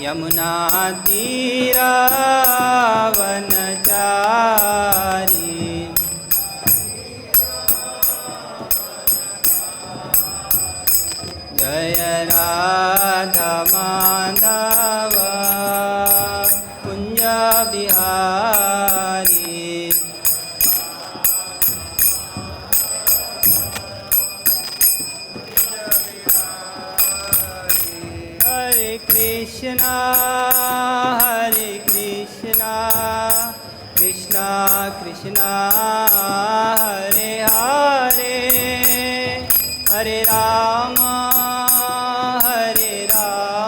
यमुना तीरावनचारी जय राधा माधव कुंज बिहारी हरे कृष्णा कृष्णा कृष्णा हरे हरे हरे राम राम राम हरे हरे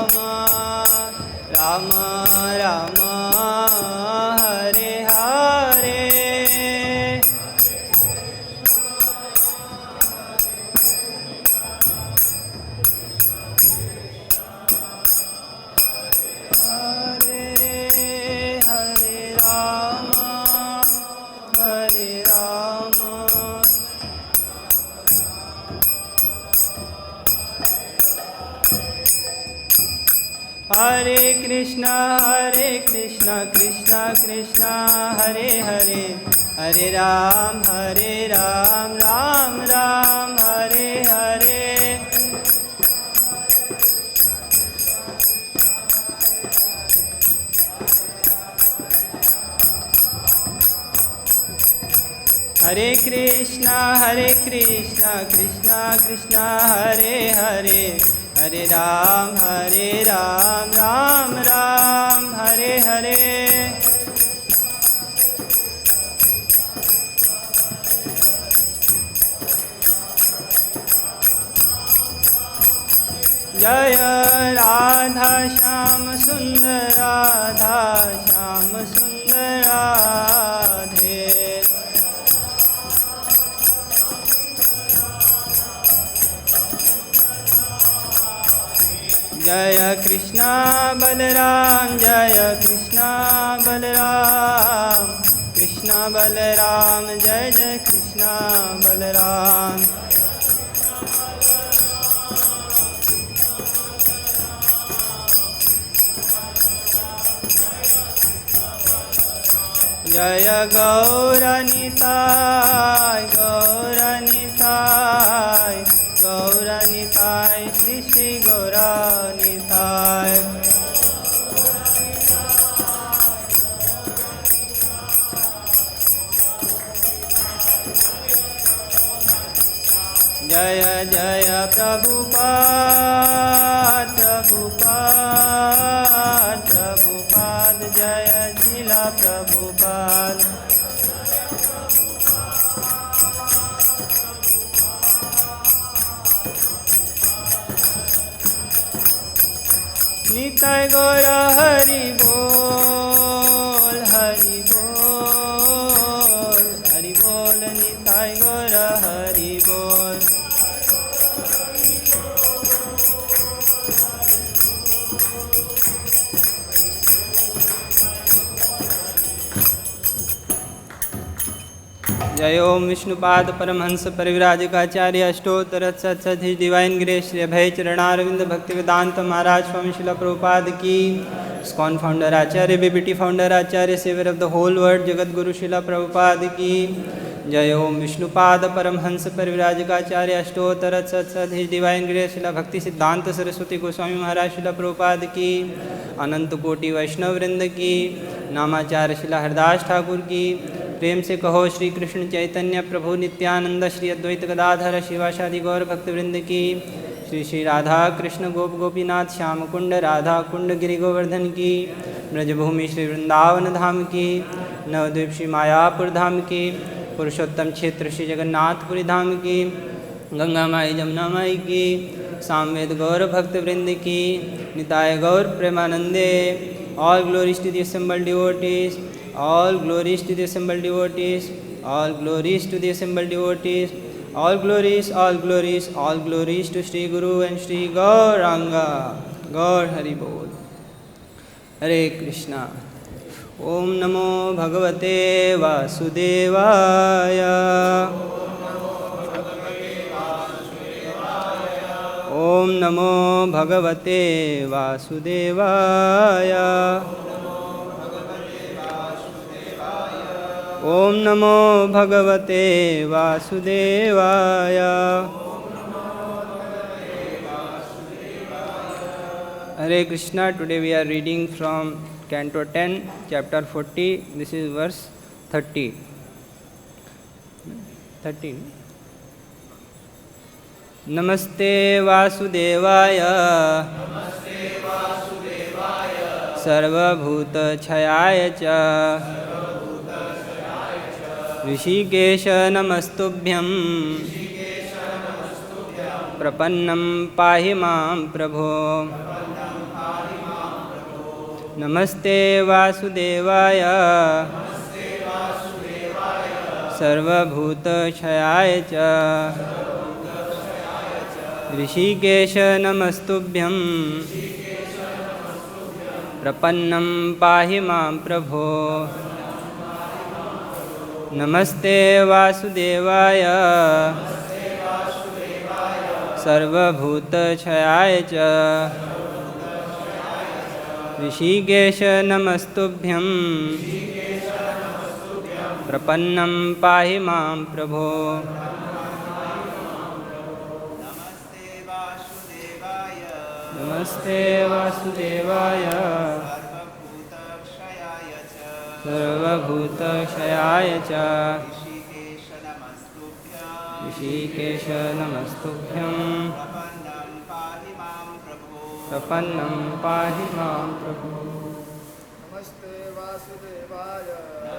हरे कृष्णा कृष्णा कृष्णा हरे हरे हरे राम राम राम हरे हरे हरे कृष्णा कृष्णा कृष्णा हरे हरे हरे राम राम राम हरे हरे जय राधा श्याम सुंदर राधा श्याम सुंदर राधे जय कृष्णा बलराम कृष्णा बलराम जय जय कृष्णा बलराम जय गौरनिताय श्री श्री गौरनिताय जय जय प्रभुपाद जय जिला प्रभुपाद निताय गौर हरि बोल निताय गौर हरि बोल जय ओम विष्णुपाद परमहंस परिव्राजकाचार्य अष्टोत्तर सत्सधि डिवाइन ग्रेस श्री अभय चरणारविंद भक्ति वेदांत महाराज स्वामी शिला प्रभुपाद की ISKCON founder acharya BBT founder acharya saviour of the whole world Jagat Guru Srila Prabhupada की जय ओम विष्णुपाद परमहंस परिव्राजकाचार्य अष्टोत्तर सत्सधि डिवाइन ग्रेस शिला भक्ति सिद्धांत सरस्वती गोस्वामी महाराज शिला प्रभुपाद की अनंत कोटि वैष्णव वृंद की नामाचार्य शिला हरदास ठाकुर की प्रेम से कहो श्री कृष्ण चैतन्य प्रभु नित्यानंद श्री अद्वैत गदाधर शिवाशादि गौर भक्तवृंद की श्री श्री राधा कृष्ण गोप गोपीनाथ श्याम कुंड राधा कुंड गिरि गोवर्धन की ब्रजभूमि श्री वृंदावन धाम की नवद्वीप श्री मायापुर धाम की पुरुषोत्तम क्षेत्र श्री जगन्नाथपुरी धाम की गंगा माई जमुना माई की सामवेद गौर भक्तवृंद की निताय गौर प्रेमानंदे all glories to the assembled devotees all glories to the assembled devotees all glories to the assembled devotees all glories all glories to Shri Guru and Shri Gauranga Gaur Hari Bol Hare Krishna Om Namo Bhagavate Vasudevaya Om नमो भगवते वासुदेवाय। ॐ नमो भगवते वासुदेवाय। Hare Krishna. Today we are reading from Canto 10, Chapter 40. This is verse 30. 13. नमस्ते वासुदेवाय सर्वभूतक्षयाय च ऋषिकेश नमस्तुभ्यं प्रपन्नं पाहि मां प्रभो। नमस्ते वासुदेवाय सर्वभूतक्षयाय च ऋषिकेश नमस्तुभ्यं प्रपन्नं पाहि मां प्रभो। नमस्ते वासुदेवाय सर्वभूतक्षयाय च ऋषिकेश नमस्तुभ्यं प्रपन्नं पाहि मां प्रभो। नमस्ते वासुदेवाय सर्वभूतक्षयाय च ऋषिकेश नमस्तुभ्यं प्रपन्नं पाहि मां प्रभो।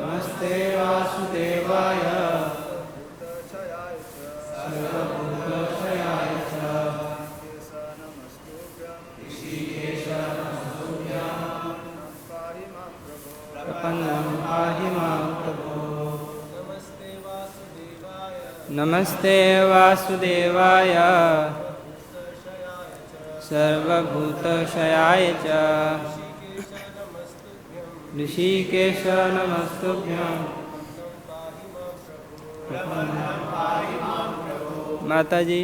नमस्ते वासुदेवाय सर्वभूतक्षयाय च प्रपन्नं पाहि मां प्रभो। नमस्ते वासुदेवाय सर्वभूतक्षयाय च ऋषिकेश नमस्तुभ्यं। माता जी।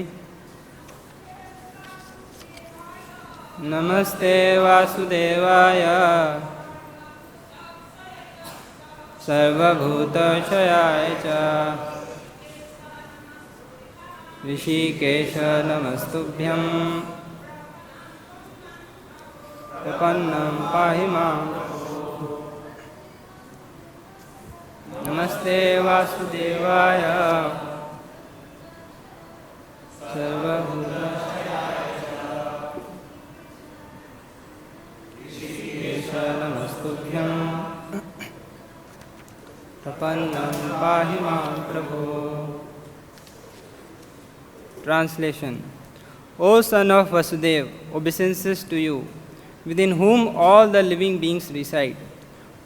नमस्ते वासुदेवाय सर्वभूतक्षयाय च ऋषिकेश नमस्तुभ्यं प्रपन्नं पाहि मां। नमस्ते वासुदेवाय सर्वभूतक्षयाय च ऋषिकेश नमस्तुभ्यं प्रपन्नं पाहि मां प्रभो। Translation. O son of Vasudev, obeisances to you, within whom all the living beings reside.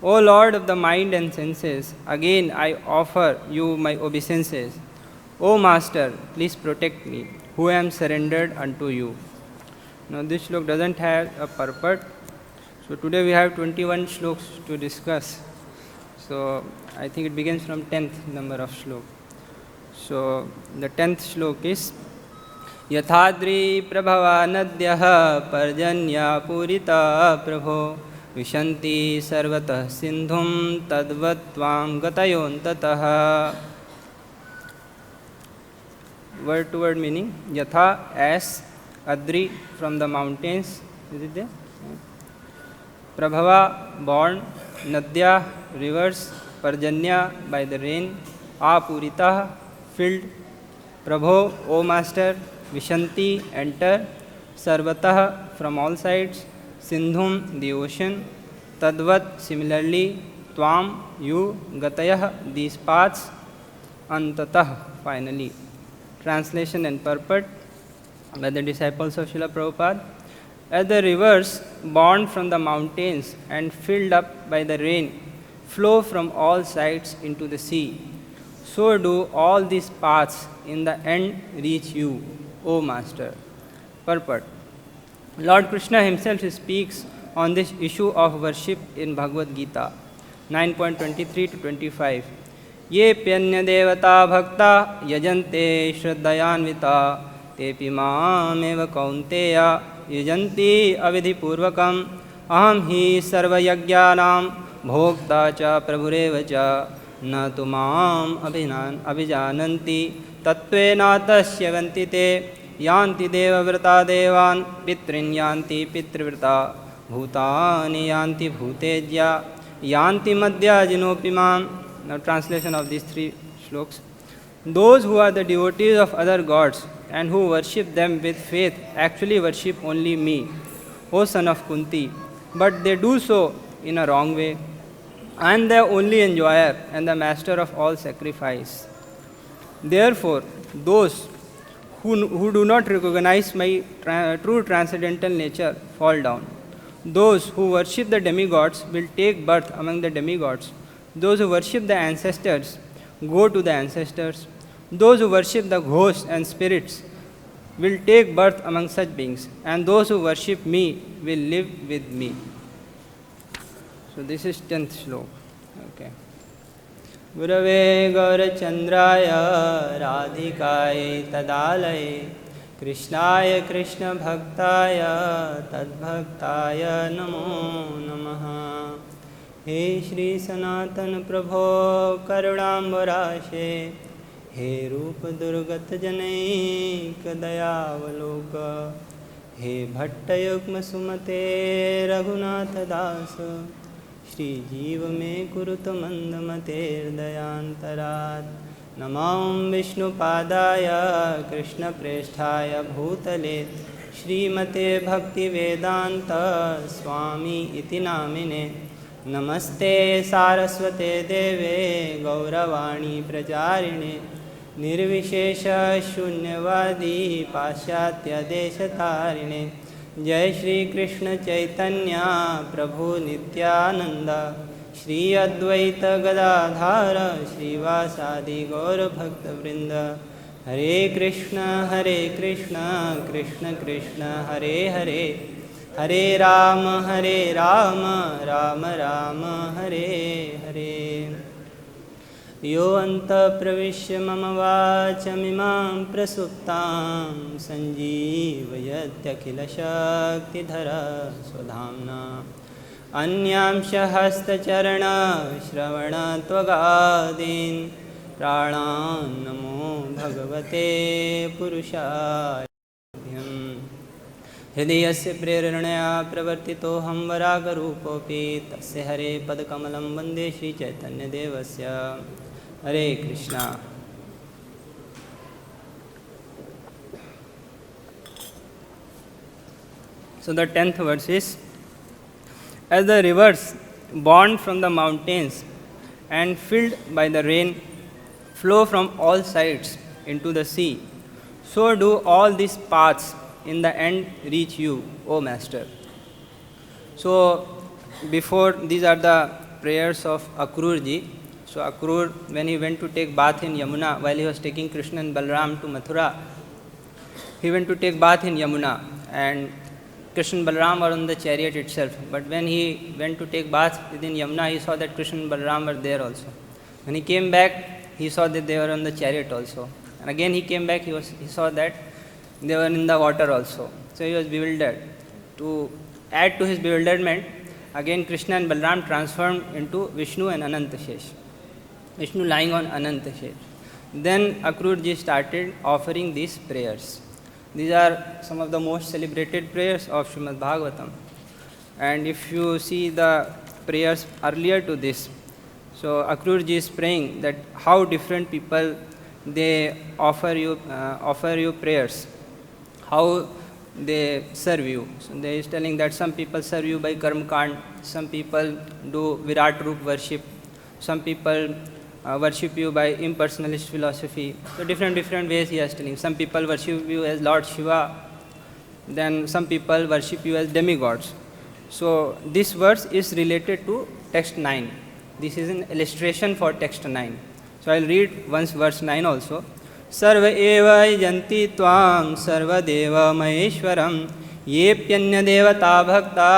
O Lord of the mind and senses, again I offer you my obeisances. O Master, please protect me, who am surrendered unto you. Now this shlok doesn't have a purport. So today we have 21 shloks to discuss. So I think it begins from 10th number of shlok. So the 10th shlok is यथाद्रि प्रभवा नद्यः पर्जन्या पूरिता प्रभो विशन्ति सर्वतः सिन्धुं तद्वत् त्वां गतयोऽन्ततः. Word to word meaning. Yatha, as, Adri, from the mountains. Is it there? Prabhava, born. Nadya, rivers. Parjanya, by the rain. Apurita, filled. Prabho, O Master. Vishanti, enter. Sarvatah, from all sides. Sindhum, the ocean. Tadvat, similarly. Tvam, you. Gatayah, these paths. Antatah, finally. Translation and purport by the disciples of Srila Prabhupada. As the rivers born from the mountains and filled up by the rain flow from all sides into the sea, so do all these paths in the end reach you, O Master. Purport. Lord Krishna himself speaks on this issue of worship in Bhagavad Gita 9.23 to 25. ये प्यन्य देवता भक्ता यजन्ते श्रद्धयान्विता तेऽपि मामेव कौन्तेय युजन्ति अविधिपूर्वकम् अहं हि सर्वयज्ञानां भोक्ता च प्रभुरेव च न तु माम् अभिजानन्ति तत्त्वेन तस्यवन्ति ते यान्ति देवव्रता देवान् पितॄन् यान्ति पितृव्रता भूतानि यान्ति भूतेज्या यान्ति मद्याजिनोऽपि माम्. Now translation of these three shlokas. Those who are the devotees of other gods and who worship them with faith actually worship only me, O son of Kunti, but they do so in a wrong way. I am the only enjoyer and the master of all sacrifice. Therefore, those who do not recognize my true transcendental nature fall down. Those who worship the demigods will take birth among the demigods. Those who worship the ancestors go to the ancestors. Those who worship the ghosts and spirits will take birth among such beings. And those who worship me will live with me. So this is 10th shloka. Okay. Gurave Gaurachandraya Radhikaya Tadalaye Krishnaya Krishna Bhaktaya Tadbhaktaya Namo Namaha. He Shri Sanatana Prabho Karunambarashe He Rupa Durgat Janaik Dayavaloka He Bhattayukma Sumate Raghunath Dasa Shri Jiva Me Kuruta Mandamater Dayantarat Namam Vishnu Padaya Krishna Presthaya Bhutale Shrimate Bhakti Vedanta Swami Iti Namine Namaste Saraswate Deve Gauravani Pracharine Nirvishesha Shunyavadi Paschatya Deshatarine Jai Shri Krishna Chaitanya Prabhu Nityananda Shri Advaita Gadadhara Shri Vasadi Gaura Bhakta Vrinda Hare Krishna Krishna Krishna Hare Hare Hare Rama Rama Rama Hare Hare Yo anta pravishya mama vachamimam prasuptam sanjeevayathyakhila shakti dhara swadhamna anyamsha hasta charana shravana tvagadin pranan namo bhagavate purushaya हृदयस्य प्रेरणया प्रवर्तितोऽहं वरागरूपोऽपि तस्य हरे पदकमलं वन्दे श्रीचैतन्यदेवस्य हरे Krishna. So the 10th verse is, as the rivers born from the mountains and filled by the rain flow from all sides into the sea, so do all these paths in the end reach you, O Master. So before, these are the prayers of Akrur ji. So Akrur, when he went to take bath in Yamuna, while he was taking Krishna and Balram to Mathura, he went to take bath in Yamuna, and Krishna and Balram were on the chariot itself. But when he went to take bath within Yamuna, he saw that Krishna and Balram were there also. When he came back, he saw that they were on the chariot also. And again he came back, he saw that they were in the water also. So he was bewildered. To add to his bewilderment, again Krishna and Balram transformed into Vishnu and Anantashesh. Vishnu lying on Anantashesh. Then Akrur ji started offering these prayers. These are some of the most celebrated prayers of Srimad Bhagavatam. And if you see the prayers earlier to this, so Akrur ji is praying that how different people they offer you prayers, how they serve you. So they is telling that some people serve you by Karma Kand, some people do Virat Roop worship, some people worship you by impersonalist philosophy. So different ways he is telling. Some people worship you as Lord Shiva, then some people worship you as demigods. So this verse is related to text 9. This is an illustration for text 9. So I will read once verse 9 also. सर्व एव यन्ति त्वां सर्वदेव महेश्वरं येऽप्यन्य देवता भक्ता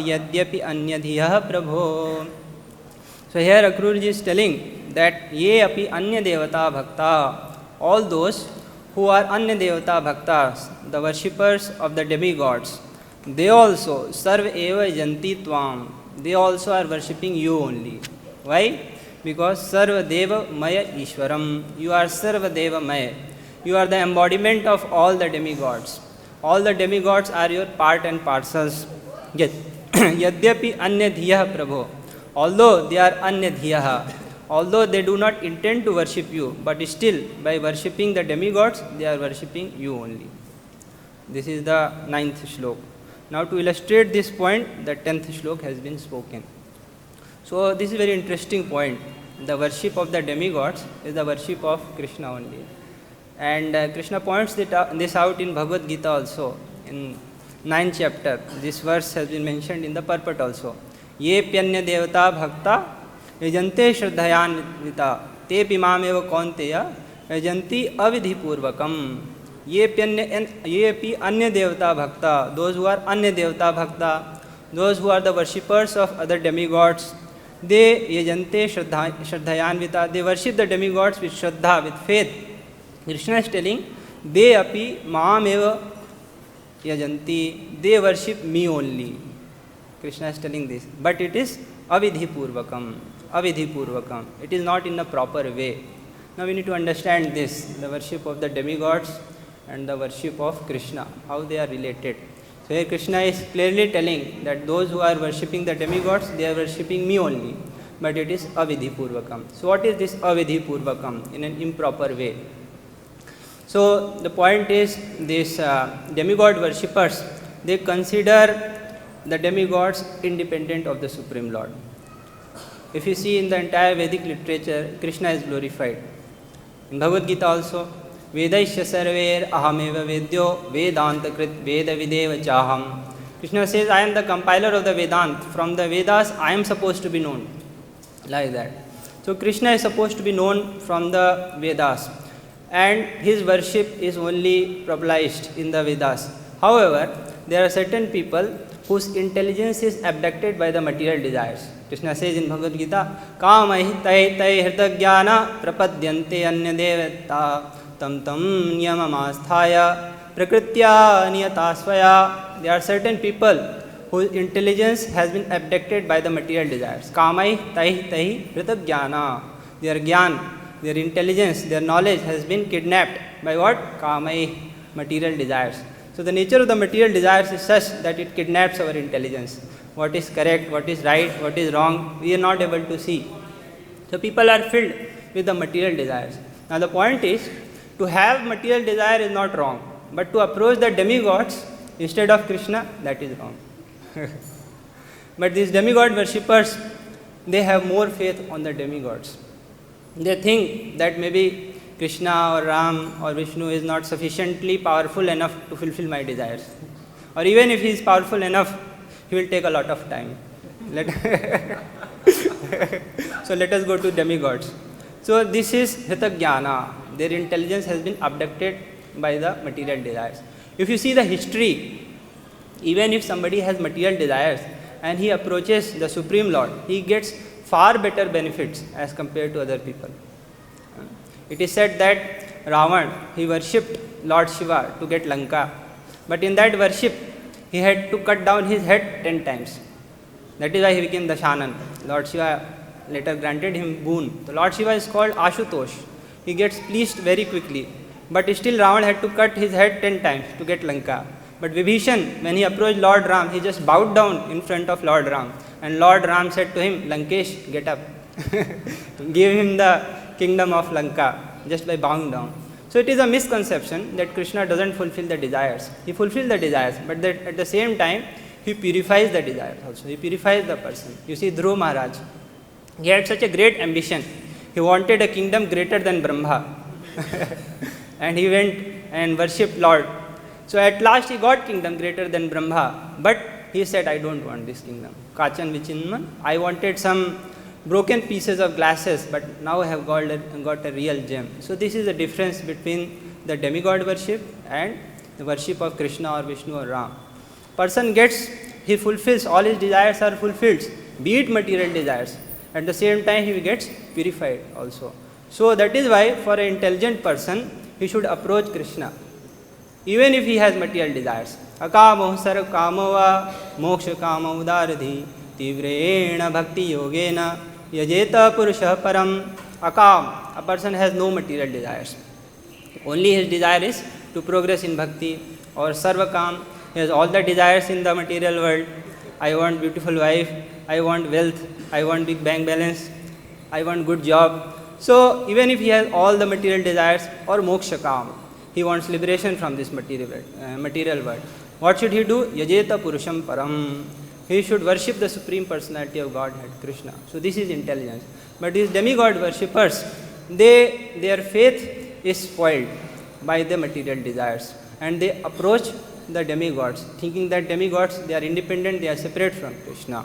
यद्यपि अन्यधियः प्रभो. So here Akrur ji is telling that ye api anya devata bhakta, all those who are Anya Devata Bhaktas, the worshippers of the demigods, they also Sarva Eva Janti Tvam. They also are worshipping you only. Why? Because Sarva Deva Maya Ishwaram. You are Sarva Deva Maya. You are the embodiment of all the demigods. All the demigods are your part and parcels. Yadyapi Anya Dhiyah Prabho. Although they are Anya Dhiyah, although they do not intend to worship you, but still by worshipping the demigods, they are worshipping you only. This is the 9th shlok. Now to illustrate this point, the 10th shlok has been spoken. So this is a very interesting point. The worship of the demigods is the worship of Krishna only. And Krishna points this out in Bhagavad Gita also. In 9th chapter, this verse has been mentioned in the purport also. Ye pyanya devata bhakta yajante shraddhayanvita te pimamev kaunteya yajanti avidhi purvakam. Ye pi anya devata bhakta, those who are anya devata bhakta, those who are the worshippers of other demigods, they yajante shraddhayanvita, they worship the demigods with shraddha, with faith. Krishna is telling, they api maameva yajanti, they worship me only. Krishna is telling this, but it is avidhi purvakam. Avidhi purvakam. It is not in a proper way. Now we need to understand this, the worship of the demigods and the worship of Krishna, how they are related. So here Krishna is clearly telling that those who are worshipping the demigods, they are worshipping me only, but it is avidhi purvakam. So what is this avidhi purvakam? In an improper way. So the point is, these demigod worshippers, they consider the demigods independent of the Supreme Lord. If you see in the entire Vedic literature, Krishna is glorified. In Bhagavad Gita also, Vedaisya sarver ahameva vedyo vedanta krit veda videva chaham. Krishna says, I am the compiler of the Vedant. From the Vedas, I am supposed to be known. Like that. So Krishna is supposed to be known from the Vedas. And his worship is only published in the Vedas. However, there are certain people whose intelligence is abducted by the material desires. Krishna says in Bhagavad Gita, Kamahi tai tai hritaghyana prapadyante anya devata tam tam niyamamasthaya prakritya niyatasvaya. There are certain people whose intelligence has been abducted by the material desires. Kamai tai tai hritaghyana. Their gyan, their intelligence, their knowledge has been kidnapped by what? Kamai, material desires. So the nature of the material desires is such that it kidnaps our intelligence. What is correct, what is right, what is wrong, we are not able to see. So people are filled with the material desires. Now the point is, to have material desire is not wrong, but to approach the demigods instead of Krishna, that is wrong. But these demigod worshippers, they have more faith on the demigods. They think that maybe Krishna or Ram or Vishnu is not sufficiently powerful enough to fulfill my desires. Or even if he is powerful enough, he will take a lot of time. So let us go to demigods. So this is Hritaghyana. Their intelligence has been abducted by the material desires. If you see the history, even if somebody has material desires and he approaches the Supreme Lord, he gets far better benefits as compared to other people. It is said that Ravan, he worshipped Lord Shiva to get Lanka. But in that worship, he had to cut down his head 10 times. That is why he became Dashanan. Lord Shiva later granted him boon. The Lord Shiva is called Ashutosh. He gets pleased very quickly. But still Ravan had to cut his head 10 times to get Lanka. But Vibhishan, when he approached Lord Ram, he just bowed down in front of Lord Ram. And Lord Ram said to him, Lankesh, get up. Give him the kingdom of Lanka just by bowing down. So it is a misconception that Krishna doesn't fulfill the desires. He fulfills the desires, but that at the same time, he purifies the desires also. He purifies the person. You see, Dhruva Maharaj, he had such a great ambition. He wanted a kingdom greater than Brahma. And he went and worshipped Lord. So at last he got kingdom greater than Brahma. But he said, I don't want this kingdom. Kachan Vichinman, I wanted some broken pieces of glasses, but now I have got a real gem. So this is the difference between the demigod worship and the worship of Krishna or Vishnu or Ram. Person gets, he fulfills, all his desires are fulfilled, be it material desires. At the same time, he gets purified also. So that is why for an intelligent person, he should approach Krishna, even if he has material desires. Akamo sarv kamova moksha kama udaradhi tivrena bhakti yogena yajeta purusha param. Akam, a person has no material desires. Only his desire is to progress in bhakti. Or sarvakam, he has all the desires in the material world. I want beautiful wife, I want wealth, I want big bank balance, I want good job. So even if he has all the material desires, or mokshakam, he wants liberation from this material world. What should he do? Yajeta purusham param. He should worship the Supreme Personality of Godhead, Krishna. So this is intelligence. But these demigod worshippers, their faith is spoiled by the material desires. And they approach the demigods, thinking that demigods, they are independent, they are separate from Krishna.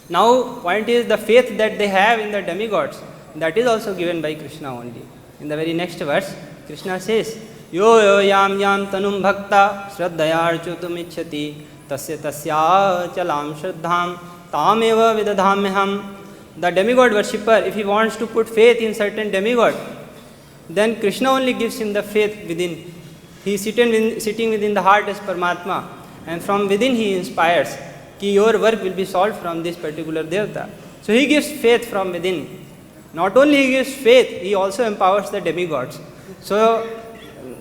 Now, point is the faith that they have in the demigods, that is also given by Krishna only. In the very next verse, Krishna says, Yo yo yam yam tanum bhakta shraddhaya archutum icchati tasya tasya chalam shraddham tameva vidadhamyaham. The demigod worshipper, if he wants to put faith in certain demigod, then Krishna only gives him the faith within. He is sitting within the heart as Paramatma, and from within he inspires कि your work will be solved from this particular devata. So he gives faith from within. Not only he gives faith, he also empowers the demigods. So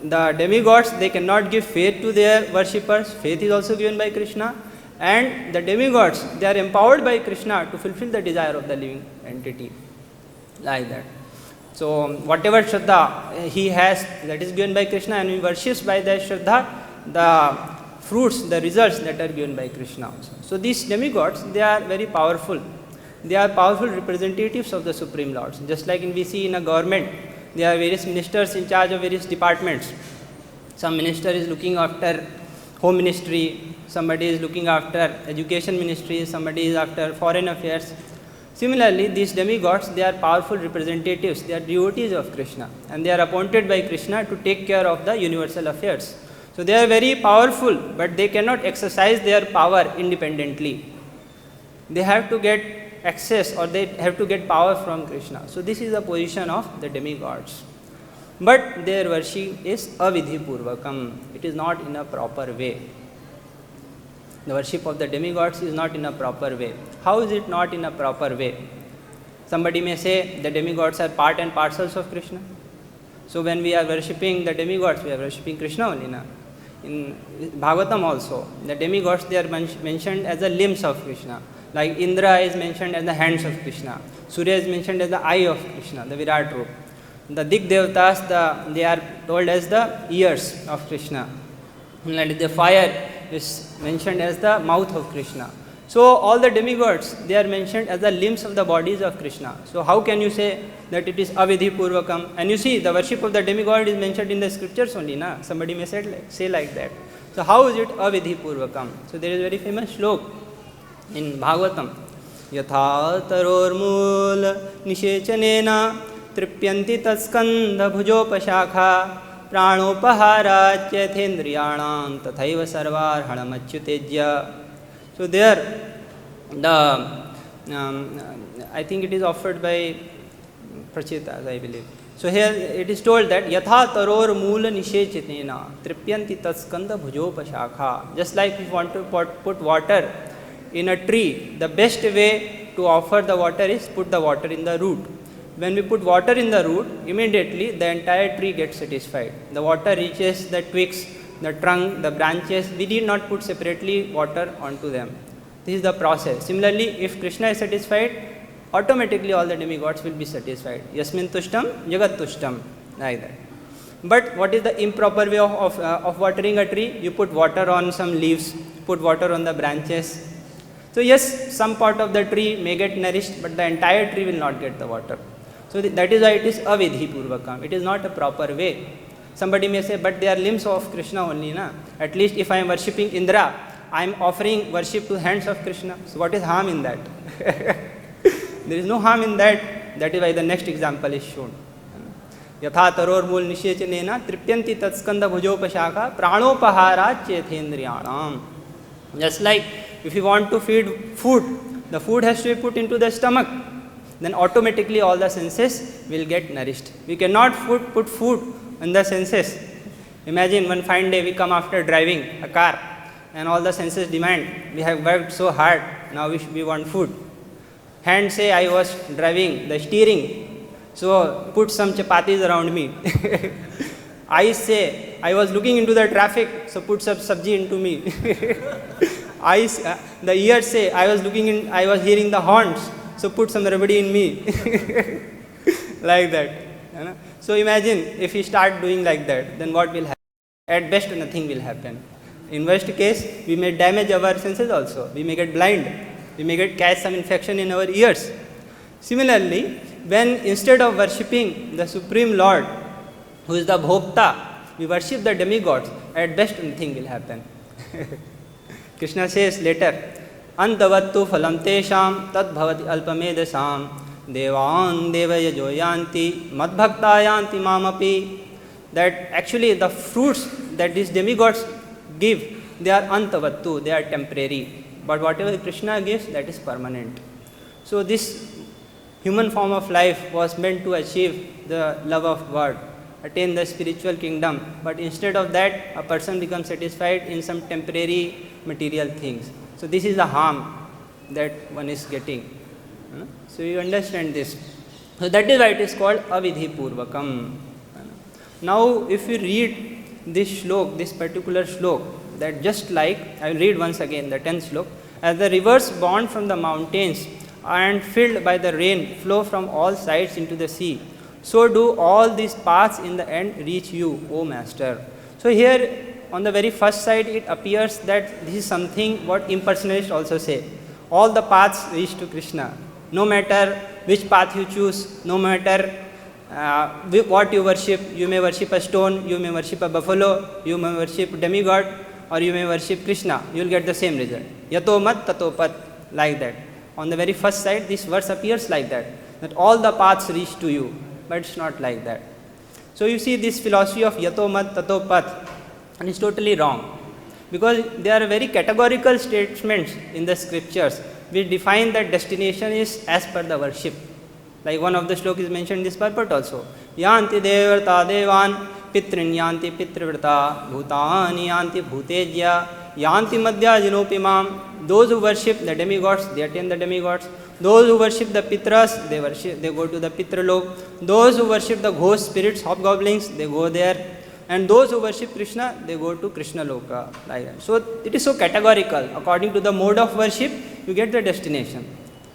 the demigods, they cannot give faith to their worshippers. Faith is also given by Krishna. And the demigods, they are empowered by Krishna to fulfill the desire of the living entity. Like that. So whatever Shraddha he has, that is given by Krishna, and he worships by that Shraddha the fruits, the results that are given by Krishna also. So these demigods, they are very powerful. They are powerful representatives of the Supreme Lords. Just like we see in a government, there are various ministers in charge of various departments. Some minister is looking after home ministry, somebody is looking after education ministry, somebody is after foreign affairs. Similarly, these demigods, they are powerful representatives, they are devotees of Krishna, and they are appointed by Krishna to take care of the universal affairs. So they are very powerful, but they cannot exercise their power independently. They have to get access, or they have to get power from Krishna. So this is the position of the demigods. But their worship is avidhi purvakam. It is not in a proper way. The worship of the demigods is not in a proper way. How is it not in a proper way? Somebody may say the demigods are part and parcels of Krishna. So when we are worshipping the demigods, we are worshipping Krishna only. Na? In Bhagavatam also, the demigods, they are mentioned as the limbs of Krishna. Like Indra is mentioned as the hands of Krishna. Surya is mentioned as the eye of Krishna, the Virat Rup. The Dig Devatas, they are told as the ears of Krishna. And the fire is mentioned as the mouth of Krishna. So all the demigods, they are mentioned as the limbs of the bodies of Krishna. So how can you say that it is avidhi purvakam? And you see, the worship of the demigod is mentioned in the scriptures only, na? Somebody may say like that. So how is it avidhi purvakam? So there is a very famous shlok in Bhagavatam. Yatha taror mool nishechanena tripyanti tatskandha bhujopashakha pranopahara chethendriyanam tathaiva sarvarhanam achyutejya. So there, I think it is offered by Prachetas, I believe. So here it is told that Yatha taror moola nishechetena tripyanti tatskandha bhujopashakha. Just like if you want to put water in a tree, the best way to offer the water is put the water in the root. When we put water in the root, immediately the entire tree gets satisfied. The water reaches the twigs, the trunk, the branches. We did not put separately water onto them. This is the process. Similarly, if Krishna is satisfied, automatically all the demigods will be satisfied. Yasmin tushtam, jagat tushtam, like that. But what is the improper way of watering a tree? You put water on some leaves, put water on the branches. So yes, some part of the tree may get nourished, but the entire tree will not get the water. So that is why it is avidhi purvakam. It is not a proper way. Somebody may say, but they are limbs of Krishna only, na? At least if I am worshipping Indra, I am offering worship to hands of Krishna. So what is harm in that? There is no harm in that. That is why the next example is shown. Yatha taror mool nishechanena tripyanti tatskandha bhujopashakha pranopahara chethendriyanam. Just like if you want to feed food, the food has to be put into the stomach. Then automatically all the senses will get nourished. We cannot put food and the senses. Imagine one fine day we come after driving a car and all the senses demand, we have worked so hard, now we want food. Hand say, I was driving the steering, so put some chapatis around me. Eyes say, I was looking into the traffic, so put some sabji into me. Eyes, the ears say, I was hearing the horns, so put some rabdi in me. Like that. You know? So imagine if we start doing like that, then what will happen? At best, nothing will happen. In worst case, we may damage our senses also. We may get blind. We may catch some infection in our ears. Similarly, when instead of worshipping the Supreme Lord, who is the Bhokta, we worship the demigods, at best nothing will happen. Krishna says later, Antavattu phalam tesham tad bhavati alpamedasam devan devayajo yanti madbhakta yanti mamapi. That actually the fruits that these demigods give, they are antavattu, they are temporary. But whatever Krishna gives, that is permanent. So this human form of life was meant to achieve the love of God, attain the spiritual kingdom. But instead of that, a person becomes satisfied in some temporary material things. So this is the harm that one is getting. So you understand this. So that is why it is called avidhi purvakam. Now if you read this shlok, this particular shlok, that just like, I will read once again the 10th shlok, as the rivers born from the mountains and filled by the rain flow from all sides into the sea, so do all these paths in the end reach you, O Master. So here on the very first side it appears that this is something what impersonalists also say. All the paths reach to Krishna. No matter which path you choose, no matter what you worship, you may worship a stone, you may worship a buffalo, you may worship demigod, or you may worship Krishna, you will get the same result. Yato mat tato pat, like that. On the very first side, this verse appears like that all the paths reach to you, but it's not like that. So you see this philosophy of yato mat tato pat, and it's totally wrong, because there are very categorical statements in the scriptures which define that destination is as per the worship. Like one of the slok is mentioned in this purport also. Yanti devarta devan pitrin yanti pitrivrta bhutani yanti bhutejya yanti madhya jinopimam. Those who worship the demigods, they attain the demigods. Those who worship the pitras, they go to the pitralok. Those who worship the ghost spirits, hobgoblins, they go there. And those who worship Krishna, they go to Krishna Loka. Like that. So it is so categorical. According to the mode of worship, you get the destination.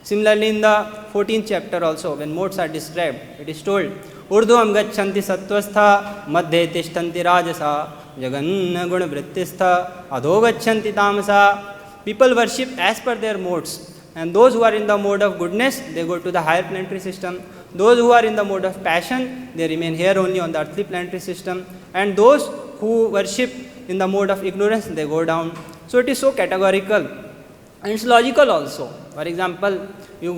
Similarly, in the 14th chapter also, when modes are described, it is told, Urdhvam gacchanti sattvastha, madhye tishtanti rajasa, jaganna guna vrittistha, adho gacchanti tamasa. People worship as per their modes. And those who are in the mode of goodness, they go to the higher planetary system. Those who are in the mode of passion, they remain here only on the earthly planetary system. And those who worship in the mode of ignorance, they go down. So it is so categorical. And it's logical also. For example, you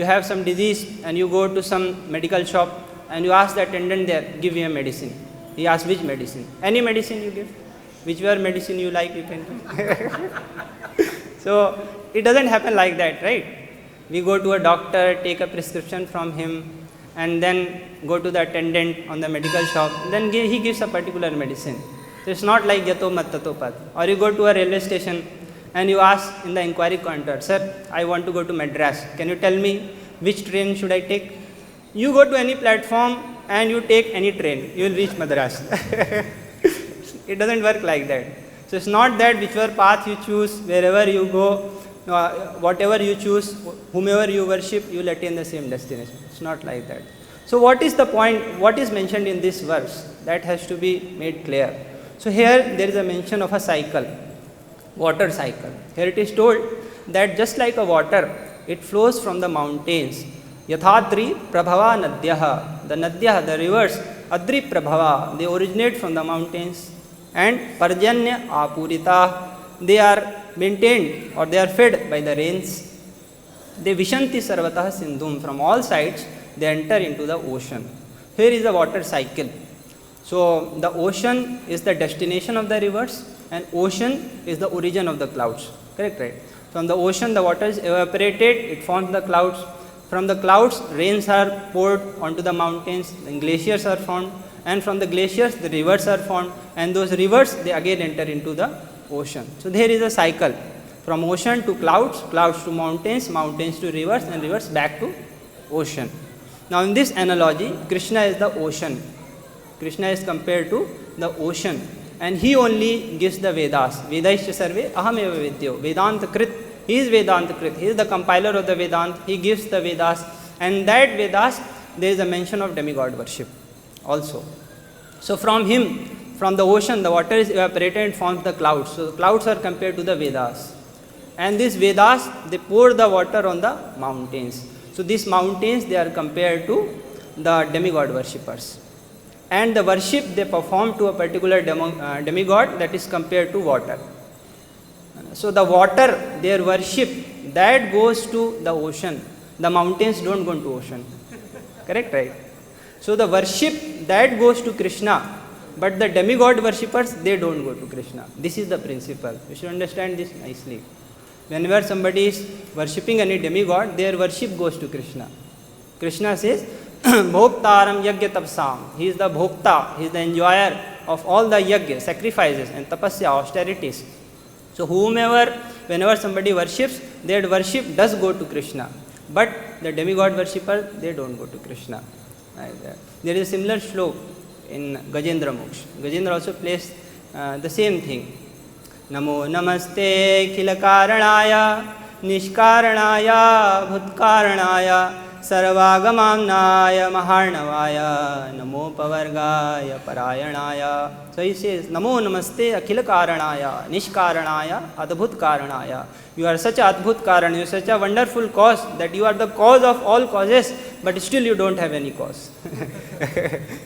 have some disease and you go to some medical shop and you ask the attendant there, give you a medicine. He asks which medicine? Any medicine you give. Whichever medicine you like, you can give. So it doesn't happen like that, right? We go to a doctor, take a prescription from him, and then go to the attendant on the medical shop, then he gives a particular medicine. So it's not like yato mat tato pat. Or you go to a railway station and you ask in the inquiry counter, sir, I want to go to Madras. Can you tell me which train should I take? You go to any platform and you take any train, you will reach Madras. It doesn't work like that. So it's not that whichever path you choose, wherever you go, whatever you choose, whomever you worship, you will attain the same destination. It's not like that. So what is the point? What is mentioned in this verse? That has to be made clear. So here there is a mention of a cycle, water cycle. Here it is told that just like a water, it flows from the mountains. Yathadri prabhava nadyaha. The nadyaha, the rivers, adri prabhava, they originate from the mountains. And parjanya apurita, they are maintained or they are fed by the rains. They vishanti sarvatah sindhum, from all sides they enter into the ocean. Here is the water cycle. So the ocean is the destination of the rivers and ocean is the origin of the clouds. Correct, right? From the ocean the water is evaporated, it forms the clouds. From the clouds rains are poured onto the mountains, and glaciers are formed, and from the glaciers the rivers are formed, and those rivers they again enter into the ocean. So there is a cycle from ocean to clouds, clouds to mountains, mountains to rivers, and rivers back to ocean. Now in this analogy, Krishna is the ocean. Krishna is compared to the ocean, and he only gives the Vedas. Vedaischa sarve ahameva vidyo. Vedanta krit. He is Vedanta krit. He is the compiler of the Vedant. He gives the Vedas, and that Vedas there is a mention of demigod worship also. So from him, from the ocean, the water is evaporated and forms the clouds. So the clouds are compared to the Vedas, and these Vedas they pour the water on the mountains. So these mountains they are compared to the demigod worshippers, and the worship they perform to a particular demigod that is compared to water. So the water, their worship, that goes to the ocean. The mountains don't go to ocean. Correct, right? So the worship that goes to Krishna, but the demigod worshippers, they don't go to Krishna. This is the principle. You should understand this nicely. Whenever somebody is worshipping any demigod, their worship goes to Krishna. Krishna says, Bhoktaram yagya tapsam. He is the bhokta, he is the enjoyer of all the yagya, sacrifices and tapasya, austerities. So whomever, whenever somebody worships, their worship does go to Krishna. But the demigod worshipper, they don't go to Krishna. There is a similar shlok in Gajendra Moksha. Gajendra also plays the same thing. Namo namaste khila karanaya nishkaranaya bhutkaranaya sarvagamamnaya maharnavaya namo pavargaya parayanaya. So he says, Namo namaste akhila karanaya nishkaranaya adbhut karanaya. You are such a adbhut karan, you are such a wonderful cause that you are the cause of all causes, but still you don't have any cause.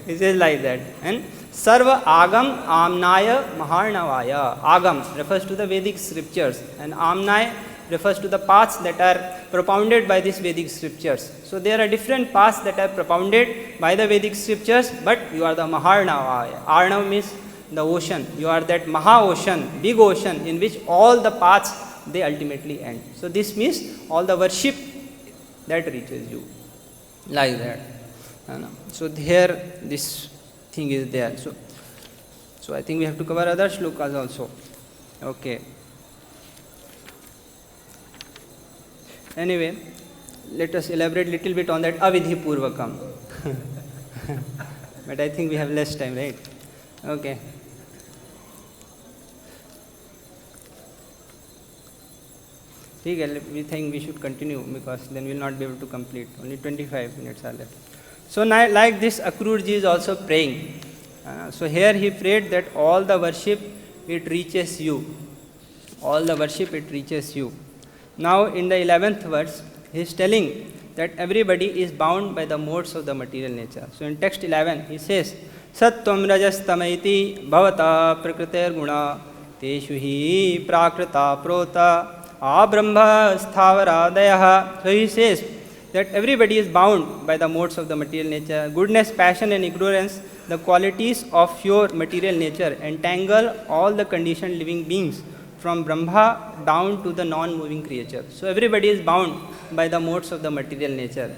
He says like that. And Sarva Agam Amnaya Maharnavaya. Agam refers to the Vedic scriptures, and Amnaya refers to the paths that are propounded by these Vedic scriptures. So there are different paths that are propounded by the Vedic scriptures, but you are the Maharnavaya. Arnav means the ocean. You are that Maha ocean, big ocean, in which all the paths they ultimately end. So this means all the worship that reaches you. Like that. So here this thing is there. So I think we have to cover other shlokas also. Okay. Anyway, let us elaborate little bit on that avidhi purvakam. But I think we have less time, right? Okay. We think we should continue because then we will not be able to complete. Only 25 minutes are left. So now, like this, Akrurji is also praying. So here he prayed that all the worship it reaches you. All the worship it reaches you. Now in the 11th verse, he is telling that everybody is bound by the modes of the material nature. So in text 11, he says, Sattvam rajastamaiti bhavata prakriter guna teshu hi prakrita prota abrahma sthavaradayaha. So he says that everybody is bound by the modes of the material nature. Goodness, passion and ignorance, the qualities of pure material nature, entangle all the conditioned living beings from Brahma down to the non-moving creature. So everybody is bound by the modes of the material nature.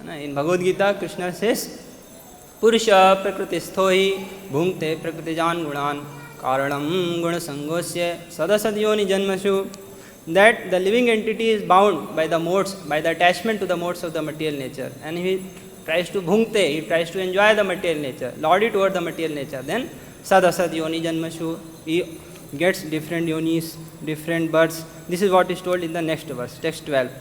In Bhagavad Gita, Krishna says, Purusha prakristho hi bhungte prakritijan gunan karanam guna sangosya sadasadyoni janmashu. That the living entity is bound by the modes, by the attachment to the modes of the material nature. And he tries to bhungte, he tries to enjoy the material nature, lord it toward the material nature. Then sadasadyoni janmashu, he gets different yonis, different births. This is what is told in the next verse, text 12.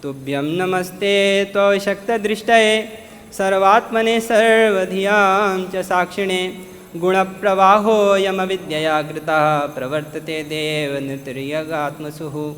Tubhyam namaste to shakta drishtaye sarvatmane sarvadhiyam cha sakshine guna pravaho yama vidyaya krita pravartate deva nirtiriyagatmasuhu.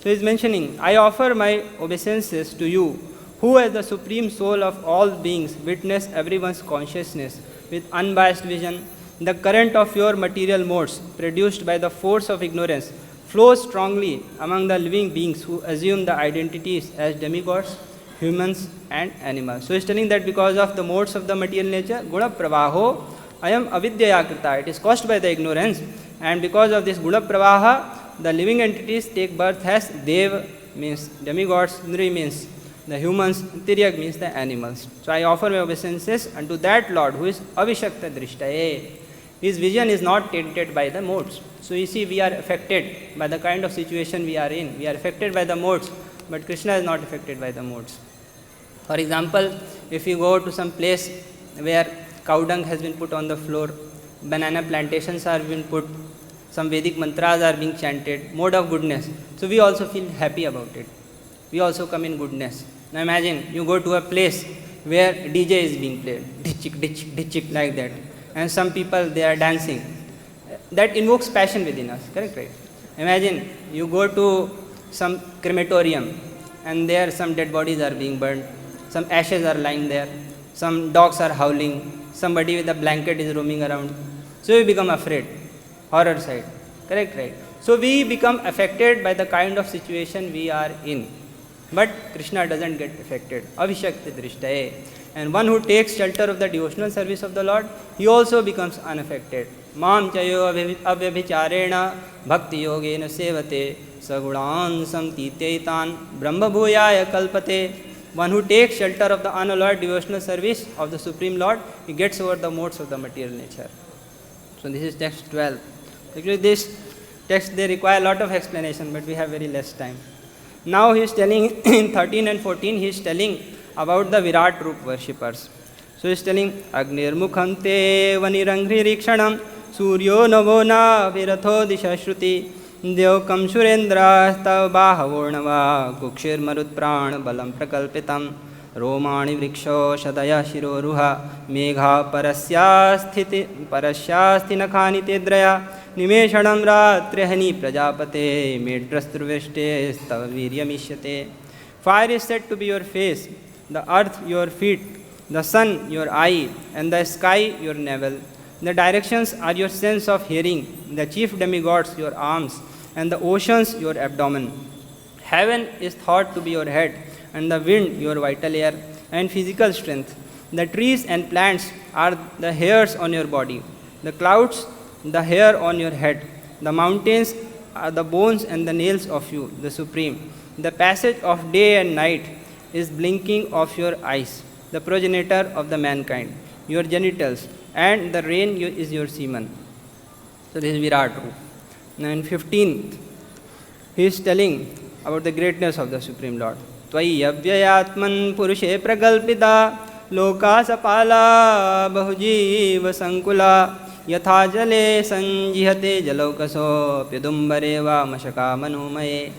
So he is mentioning, I offer my obeisances to you, who as the supreme soul of all beings witness everyone's consciousness with unbiased vision. The current of your material modes, produced by the force of ignorance, flows strongly among the living beings who assume the identities as demigods, humans and animals. So he is telling that because of the modes of the material nature, guna pravaho ayam avidyaya krita, it is caused by the ignorance, and because of this guna pravaha, the living entities take birth as dev means demigods, nri means The humans, Tiryag means the animals. So I offer my obeisances unto that Lord who is Avishakta Drishtaye. His vision is not tainted by the modes. So you see, we are affected by the kind of situation we are in. We are affected by the modes, but Krishna is not affected by the modes. For example, if you go to some place where cow dung has been put on the floor, banana plantations are being put, some Vedic mantras are being chanted, mode of goodness. So we also feel happy about it. We also come in goodness. Now imagine you go to a place where DJ is being played, ditchik, ditchik, ditchik, like that. And some people, they are dancing. That invokes passion within us, correct, right? Imagine you go to some crematorium and there some dead bodies are being burned, some ashes are lying there, some dogs are howling, somebody with a blanket is roaming around. So we become afraid, horror side, correct, right? So we become affected by the kind of situation we are in. But Krishna doesn't get affected. Avishakti Drishtaye. And one who takes shelter of the devotional service of the Lord, he also becomes unaffected. Mam chayo avyabhicharena bhakti yogena sevate sagunan samtitaitan brahma bhuyaya kalpate. One who takes shelter of the unalloyed devotional service of the Supreme Lord, he gets over the modes of the material nature. So this is text 12. Actually this text, they require a lot of explanation, but we have very less time. Now he is telling in 13 and 14, he is telling about the Virat Roop worshippers. So he is telling, Agnir Mukhante Vanirangri Rikshanam Suryo Navona Viratho Dishashruti Deokam Surendra Stavbahavornava Gukshir Marutpran Balam Prakalpitam Romani Vriksho Shadaya Shiroruha Megha Parasya Nakhani Tedraya Nimeshanam Ratrihani Prajapate Medrastruveshte Staviryamishyate. Fire is said to be your face, the earth your feet, the sun your eye, and the sky your navel. The directions are your sense of hearing, the chief demigods your arms, and the oceans your abdomen. Heaven is thought to be your head, and the wind your vital air and physical strength. The trees and plants are the hairs on your body, the clouds the hair on your head, the mountains are the bones and the nails of you, the Supreme. The passage of day and night is blinking of your eyes, the progenitor of the mankind, your genitals, and the rain is your semen. So this is Virat Roop. Now in 15th, he is telling about the greatness of the Supreme Lord. Tvai avyayatman purushe pragalpita loka sapala bahujiva sankula यथा जले संजिहते जलौकसो प्यदुम्बरेवा मशका मनोमये.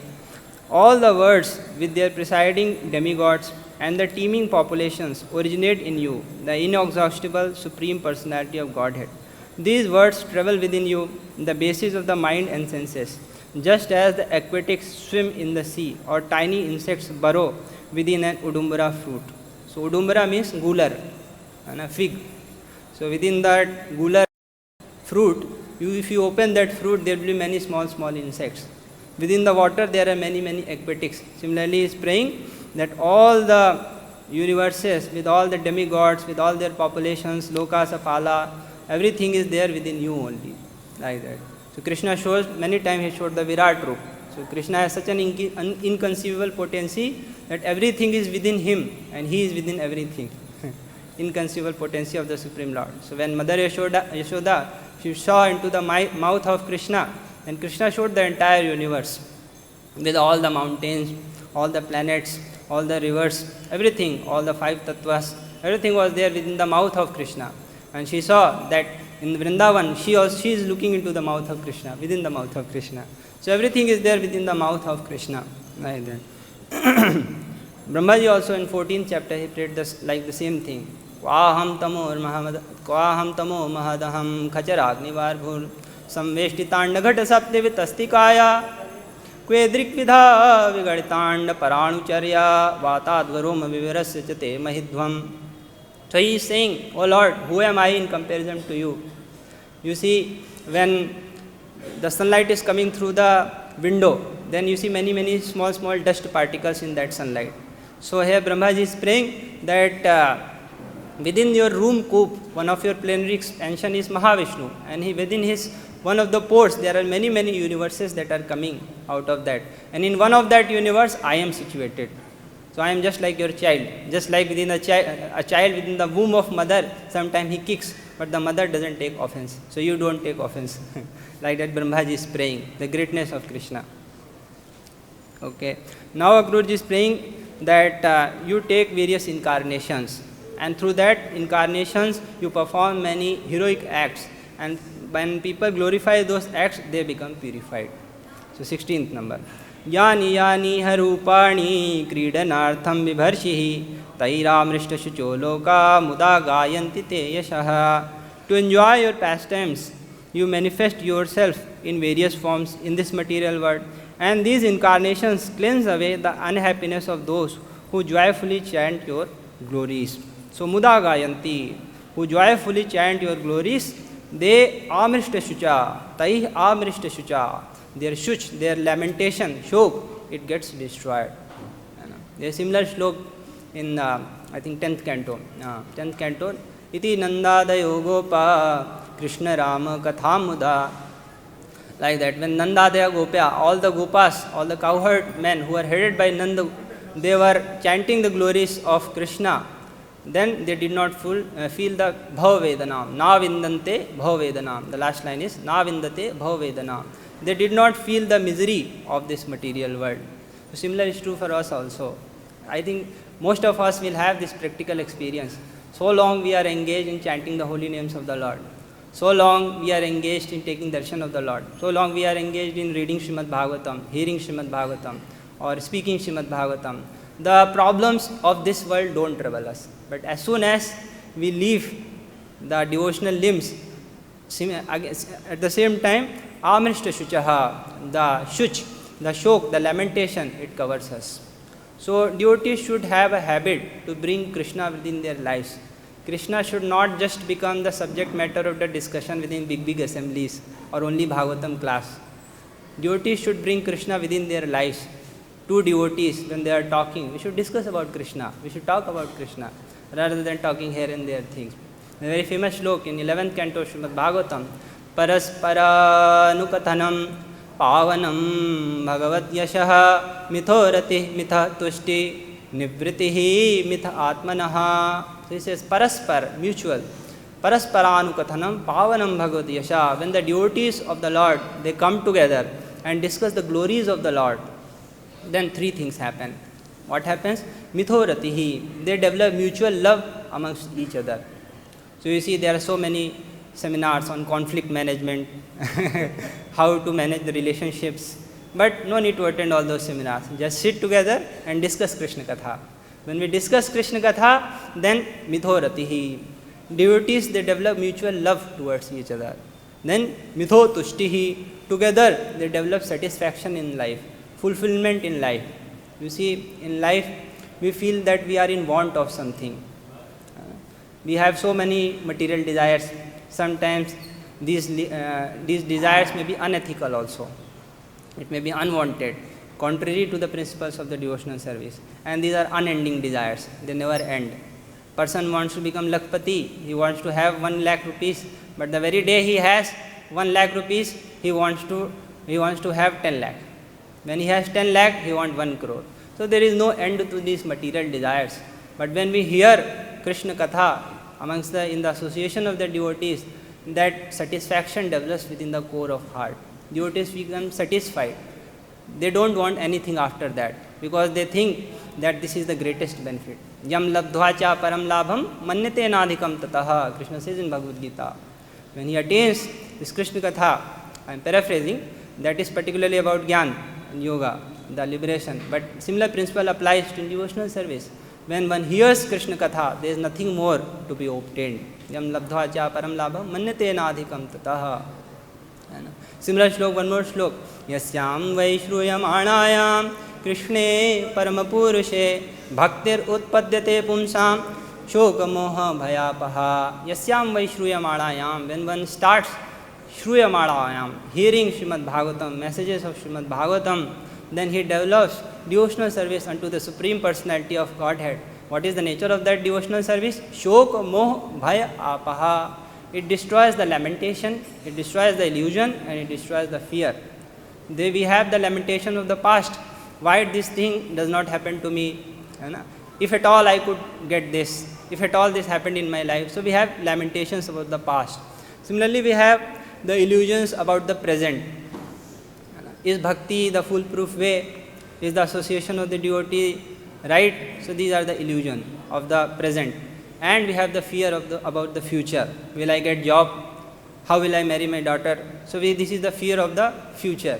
All the words with their presiding demigods and the teeming populations originate in you, the inexhaustible Supreme Personality of Godhead. These words travel within you, the basis of the mind and senses, just as the aquatics swim in the sea or tiny insects burrow within an udumbara fruit. So udumbara means gular and a fig. So within that gular fruit, if you open that fruit, there will be many small insects. Within the water, there are many aquatics. Similarly, he is praying that all the universes, with all the demigods, with all their populations, lokas, apala, everything is there within you only, like that. So Krishna shows, many times he showed the Virat Roop. So Krishna has such an inconceivable potency that everything is within him and he is within everything. Inconceivable potency of the Supreme Lord. So when Mother Yashoda, she saw into the mouth of Krishna, and Krishna showed the entire universe with all the mountains, all the planets, all the rivers, everything, all the 5 tattvas, everything was there within the mouth of Krishna. And she saw that in Vrindavan, she is looking into the mouth of Krishna, within the mouth of Krishna. So everything is there within the mouth of Krishna, like that. Brahmaji also in 14th chapter, he prayed like the same thing. Kvaham tamo mahadaham khacharaknivar samveshtitandaghat saptivit astikaya kvedrikvidha vigaditand paranucharya vatadvaroma vivirasya chate mahidvam. So he is saying, O Lord, who am I in comparison to you? You see, when the sunlight is coming through the window, then you see many small dust particles in that sunlight. So here Brahmaji is praying that within your room coop, one of your plenary expansion is Mahavishnu, and within his one of the pores, there are many universes that are coming out of that. And in one of that universe, I am situated. So I am just like your child, just like within a child within the womb of mother, sometimes he kicks, but the mother doesn't take offense. So you don't take offense. Like that Brahmaji is praying, the greatness of Krishna. Okay. Now Akrurji is praying that you take various incarnations, and through that incarnations you perform many heroic acts, and when people glorify those acts, they become purified. So 16th number. यानि यानि हरूपाणि क्रीडनार्थं बिभर्षिः तैरामृष्टशुचो लोका मुदा गायन्ति ते यशः. To enjoy your pastimes, you manifest yourself in various forms in this material world, and these incarnations cleanse away the unhappiness of those who joyfully chant your glories. So muda gayanti, who joyfully chant your glories, they amrishta shucha, taih amrishta shucha, their shuch, their lamentation, shok, it gets destroyed. There is similar shlok in I think 10th canto. 10th canto. Iti nandadayo gopa Krishna Rama katha muda. Like that, when Nandadaya Gopya, all the gopas, all the cowherd men who are headed by Nanda, they were chanting the glories of Krishna. Then they did not feel the bhava vedanam. Na vindante bhava vedanam. The last line is na vindate bhava vedanam. They did not feel the misery of this material world. So similar is true for us also. I think most of us will have this practical experience. So long we are engaged in chanting the holy names of the Lord. So long we are engaged in taking darshan of the Lord. So long we are engaged in reading Srimad Bhagavatam, hearing Srimad Bhagavatam, or speaking Srimad Bhagavatam. The problems of this world don't trouble us. But as soon as we leave the devotional limbs, at the same time, amrishta shuchaha, the shuch, the shok, the lamentation, it covers us. So devotees should have a habit to bring Krishna within their lives. Krishna should not just become the subject matter of the discussion within big assemblies or only Bhagavatam class. Devotees should bring Krishna within their lives. Two devotees, when they are talking, we should discuss about Krishna. We should talk about Krishna rather than talking here and there things. A very famous slok in 11th canto Srimad Bhagavatam. Paraspara nukathanam pavanam bhagavat yashah mithorati mitha tushti nivritihi mitha atmanaha. So he says paraspar, mutual. Parasparanukathanam pavanam bhagavat yasha. When the devotees of the Lord, they come together and discuss the glories of the Lord, then three things happen. What happens? Mithoratihi. They develop mutual love amongst each other. So you see, there are so many seminars on conflict management, how to manage the relationships. But no need to attend all those seminars. Just sit together and discuss Krishna Katha. When we discuss Krishna Katha, then mithoratihi. Devotees, they develop mutual love towards each other. Then mitho tushtihi. Together, they develop satisfaction in life, fulfillment in life. You see, in life, we feel that we are in want of something. We have so many material desires. Sometimes these desires may be unethical also. It may be unwanted, contrary to the principles of the devotional service. And these are unending desires. They never end. Person wants to become Lakpati. He wants to have 1 lakh rupees. But the very day he has 1 lakh rupees, he wants to have 10 lakh. When he has 10 lakh, he wants 1 crore. So there is no end to these material desires. But when we hear Krishna Katha in the association of the devotees, that satisfaction develops within the core of heart. Devotees become satisfied. They don't want anything after that, because they think that this is the greatest benefit. Yam labdhva cha param labham manyate nadhikam tataha. Krishna says in Bhagavad Gita. When he attains this Krishna Katha, I am paraphrasing, that is particularly about Gyan and Yoga, the liberation. But similar principle applies to devotional service. When one hears Krishna Katha, there is nothing more to be obtained. Yam labdhva cha param labham manyate nadhikam tataha. Similar shlok, one more shlok. Yasyam vaishruyam anayam Krishne paramapurushe bhaktir utpadyate pumsam shoka moha bhayapaha. Yasyam vaishruyam anayam. When one starts Shruyam anayam, hearing Srimad Bhagavatam, messages of Srimad Bhagavatam, then he develops devotional service unto the Supreme Personality of Godhead. What is the nature of that devotional service? Shok, moh, bhaya, apaha. It destroys the lamentation, it destroys the illusion, and it destroys the fear. We have the lamentation of the past. Why this thing does not happen to me? If at all I could get this, if at all this happened in my life. So we have lamentations about the past. Similarly, we have the illusions about the present. Is bhakti the foolproof way? Is the association of the devotee right? So these are the illusion of the present. And we have the fear of about the future. Will I get job? How will I marry my daughter? So this is the fear of the future.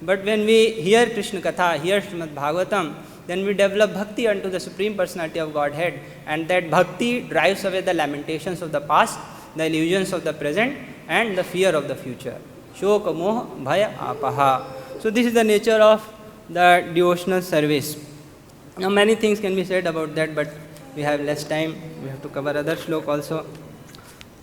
But when we hear Krishna Katha, hear Srimad Bhagavatam, then we develop bhakti unto the Supreme Personality of Godhead, and that bhakti drives away the lamentations of the past, the illusions of the present, and the fear of the future. Shoka moha bhaya apaha. So this is the nature of the devotional service. Now many things can be said about that, but we have less time. We have to cover other shlok also.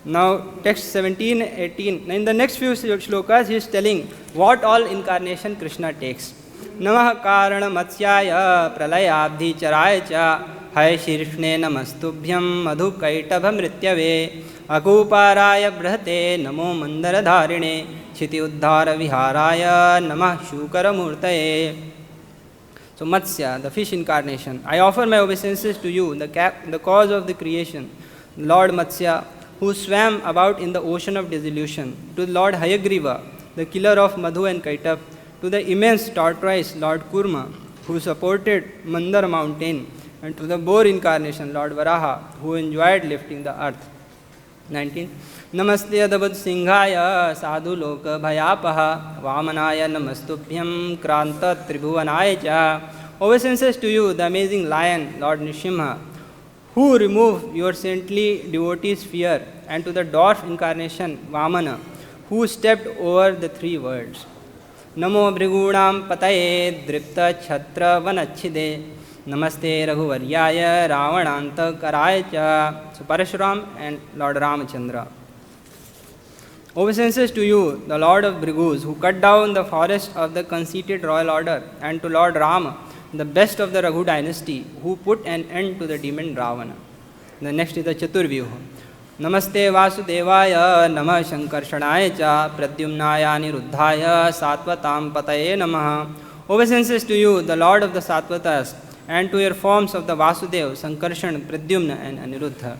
Now text 17, 18. Now in the next few shlokas he is telling what all incarnation Krishna takes. Namah karana matsyaya pralayabdhi charaya cha hay shirshne namastubhyam madhu kaitava mrityave akuparaya brahate namo mandara dharine chiti uddhara viharaya namah shukara murtaye. So Matsya, the fish incarnation. I offer my obeisances to you, the cause of the creation, Lord Matsya, who swam about in the ocean of dissolution, to Lord Hayagriva, the killer of Madhu and Kaitav, to the immense tortoise, Lord Kurma, who supported Mandar mountain, and to the boar incarnation, Lord Varaha, who enjoyed lifting the earth. 19. Namaste Adabud Singhaya Sadhu Loka Bhayapaha Vamanaya Namastubhyam Kranta Tribhuvanaya Cha. Obeisances to you, the amazing lion, Lord Nrsimha, who remove your saintly devotees' fear, and to the dwarf incarnation, Vamana, who stepped over the three worlds. Namo Bhrigunam Pataye Dripta Chhatra Vanachide Namaste Raghuvaryaya Ravananta Karaya Cha. So Parashuram and Lord Ramachandra. Obeisances to you, the Lord of Bhrigus, who cut down the forest of the conceited royal order, and to Lord Rama, the best of the Raghu dynasty, who put an end to the demon Ravana. The next is the Chaturvyuha. Namaste Vasudevaya Namah Shankarshanaya Cha Pradyumnaya Niruddhaya Satvatam Pataye Namaha. Obeisances to you, the Lord of the Satvatas, and to your forms of the Vasudev, Sankarshan, Pradyumna and Aniruddha.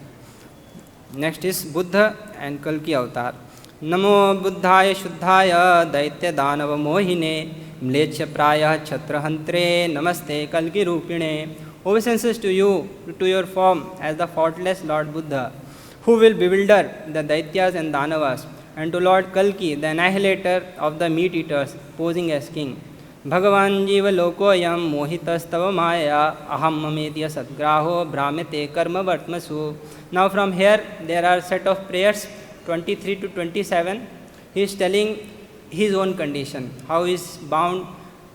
Next is Buddha and Kalki avatar. Namo Buddhaya Shuddhaya Daitya Danava Mohine Mleccha Praya Chhatrahantre Namaste Kalki Rupine. Obeisances to you, to your form as the faultless Lord Buddha, who will bewilder the Daityas and Danavas, and to Lord Kalki, the annihilator of the meat eaters, posing as king. Bhagavan Jiva Lokoyam Mohitastava Maya Aham Mamedya Sadgraho Brahmete Karma Vartmasu. Now from here there are set of prayers 23 to 27. He is telling his own condition, how he is bound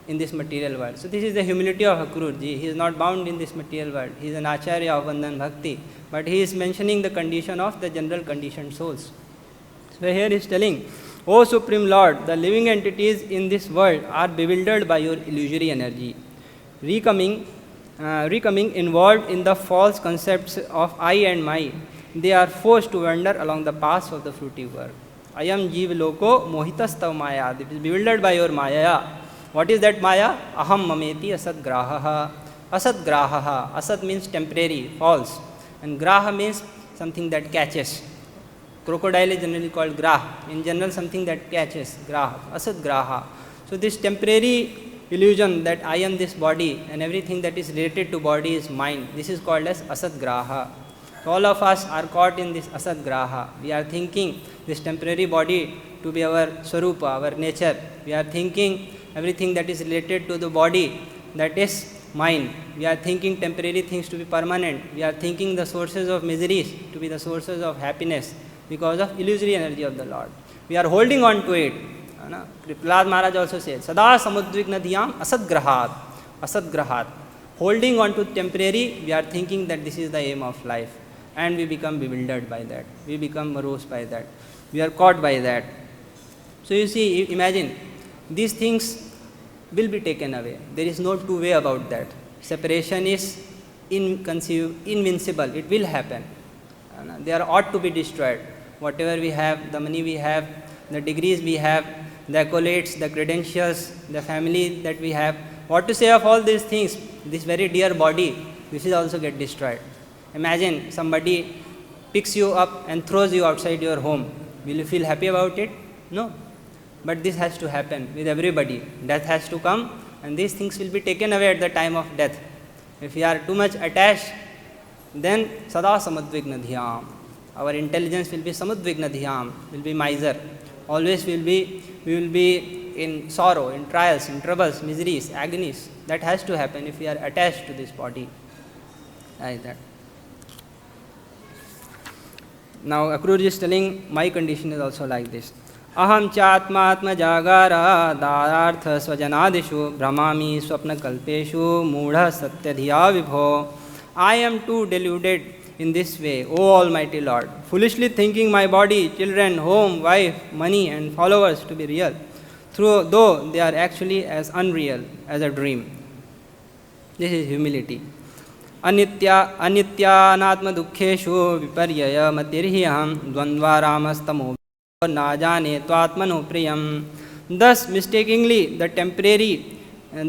in this material world. So this is the humility of Akrurji. He is not bound in this material world. He is an Acharya of Vandan Bhakti. But he is mentioning the condition of the general conditioned souls. So here he is telling, O Supreme Lord, the living entities in this world are bewildered by your illusory energy, becoming involved in the false concepts of I and my. They are forced to wander along the paths of the fruity world. I am Jeev Loko Mohitastav Maya. It is bewildered by your Maya. What is that Maya? Aham Mameti Asad Grahaha. Asad Grahaha. Asad means temporary, false. And Graha means something that catches. Crocodile is generally called Grah. In general, something that catches. Graha. Asad Graha. So this temporary illusion that I am this body and everything that is related to body is mine. This is called as Asad Graha. So all of us are caught in this Asad Graha. We are thinking this temporary body to be our Swarupa, our nature. We are thinking everything that is related to the body, that is mine. We are thinking temporary things to be permanent. We are thinking the sources of miseries to be the sources of happiness because of illusory energy of the Lord. We are holding on to it. Prahlad Maharaj also said, Sada samudvigna dhyam asad grahat. Holding on to temporary, we are thinking that this is the aim of life. And we become bewildered by that. We become morose by that. We are caught by that. So you see, imagine, these things will be taken away. There is no two way about that. Separation is invincible. It will happen. They are ought to be destroyed. Whatever we have, the money we have, the degrees we have, the accolades, the credentials, the family that we have. What to say of all these things? This very dear body this will also get destroyed. Imagine somebody picks you up and throws you outside your home. Will you feel happy about it? No. But this has to happen with everybody. Death has to come, and these things will be taken away at the time of death. If we are too much attached, then sada samadvigna dhyam. Our intelligence will be samadvigna dhyam, will be miser. Always we will be in sorrow, in trials, in troubles, miseries, agonies. That has to happen if we are attached to this body. Like that. Now Akrurji is telling my condition is also like this. Aham chatmatma jagara darartha swajanadishu brahmami swapna kalpeshu mudha satyadhiya vibho. I am too deluded in this way, O Almighty Lord, foolishly thinking my body, children, home, wife, money and followers to be real, though they are actually as unreal as a dream. This is humility. अनित्यानात्म दुखेषु विपर्यय मतिर्ह्यहं द्वन्द्वारामस्तमो न जाने त्वात्मनो प्रियम. Thus mistakenly the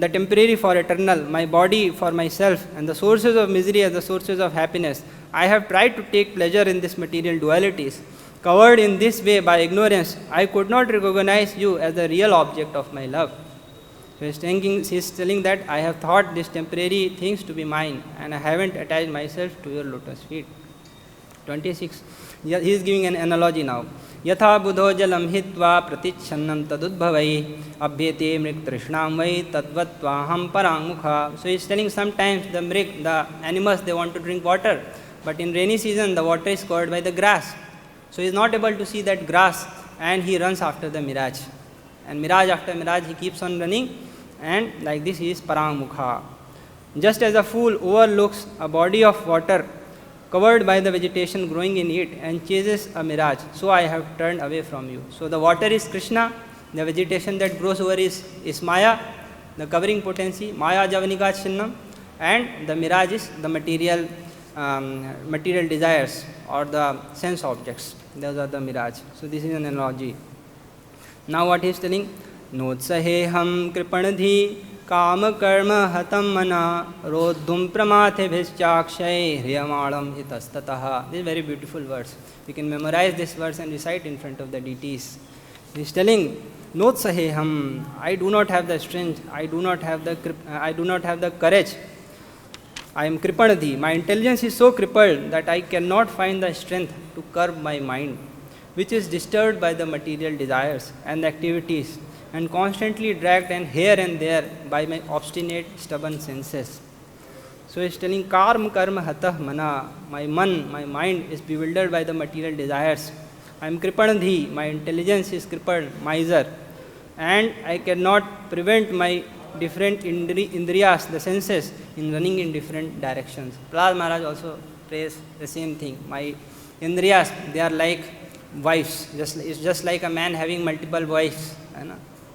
temporary for eternal, my body for myself, and the sources of misery as the sources of happiness, I have tried to take pleasure in these material dualities. Covered in this way by ignorance, I could not recognize you as the real object of my love. So he is telling that I have thought these temporary things to be mine, and I haven't attached myself to your lotus feet. 26. He is giving an analogy now. Yatha buddho jalam hitva pratichannam tadudbhavai abhyete mrik trishnam vai tadvatvaham parangmukha. So he is telling sometimes the animals, they want to drink water, but in rainy season the water is covered by the grass. So he is not able to see that grass, and he runs after the mirage. And mirage after mirage he keeps on running, and like this he is parangmukha. Just as a fool overlooks a body of water covered by the vegetation growing in it and chases a mirage, so I have turned away from you. So the water is Krishna, the vegetation that grows over is Maya, the covering potency, Maya javanika chinnam, and the mirage is the material desires or the sense objects. Those are the mirage. So this is an analogy. Now what he is telling? Notsaheham kripanadhi काम कर्म हतम मना रोद्धुम प्रमाथे भिश्चाक्षय ह्रियमाणम hitastataha. This is very beautiful verse. You can memorize this verse and recite in front of the deities. He is telling, Notsaheham, I do not have the strength, I do not have the courage. I am kripanadhi. My intelligence is so crippled that I cannot find the strength to curb my mind, which is disturbed by the material desires and activities, and constantly dragged and here and there by my obstinate, stubborn senses. So he is telling, karma hatah mana, my mind is bewildered by the material desires. I am kripanadhi, my intelligence is crippled, miser, and I cannot prevent my different indriyas, the senses, in running in different directions. Prahlad Maharaj also prays the same thing. My indriyas, they are like wives. It's just like a man having multiple wives.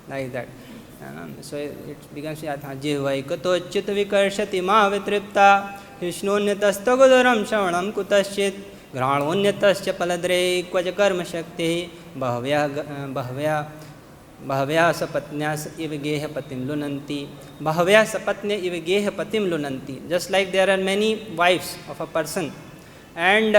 Like that. So it becomes jihvaikato chit vikarshati ma vitripta hishnonyatastagodaram shavanam kutaschit granonyatascha paladre kvaja karma shakti bahvya sapatnyas iv geha patim lunanti. Bahvya sapatnya iv geha patim lunanti. Just like there are many wives of a person, and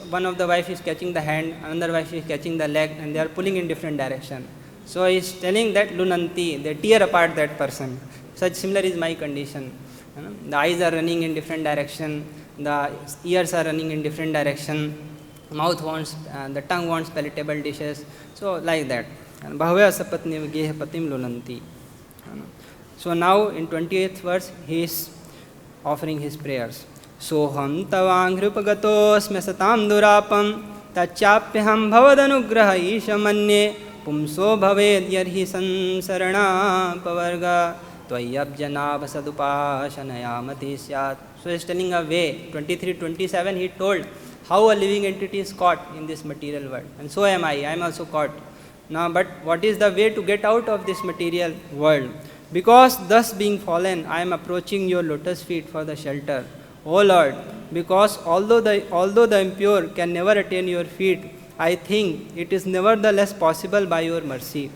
one of the wife is catching the hand, another wife is catching the leg, and they are pulling in different direction. So he is telling that lunanti, they tear apart that person. Such similar is my condition. The eyes are running in different direction, the ears are running in different direction, the tongue wants palatable dishes. So like that. Bahvya sapatni geha patim lunanti. So now in 28th verse he is offering his prayers. सोहम तवांघ्रुपगतोस्म्य सतां दुरापं तच्चाप्यहं भवदनुग्रह ईश मन्ये पुंसो भवेद्यर्हि संसरणापवर्ग त्वय्यब्जनाभ सदुपासनयामति स्यात्. So he is telling a way. 23-27 he told how a living entity is caught in this material world, and so am I am also caught. Now but what is the way to get out of this material world? Because thus being fallen, I am approaching your lotus feet for the shelter. O Lord, because although the impure can never attain your feet, I think it is nevertheless possible by your mercy.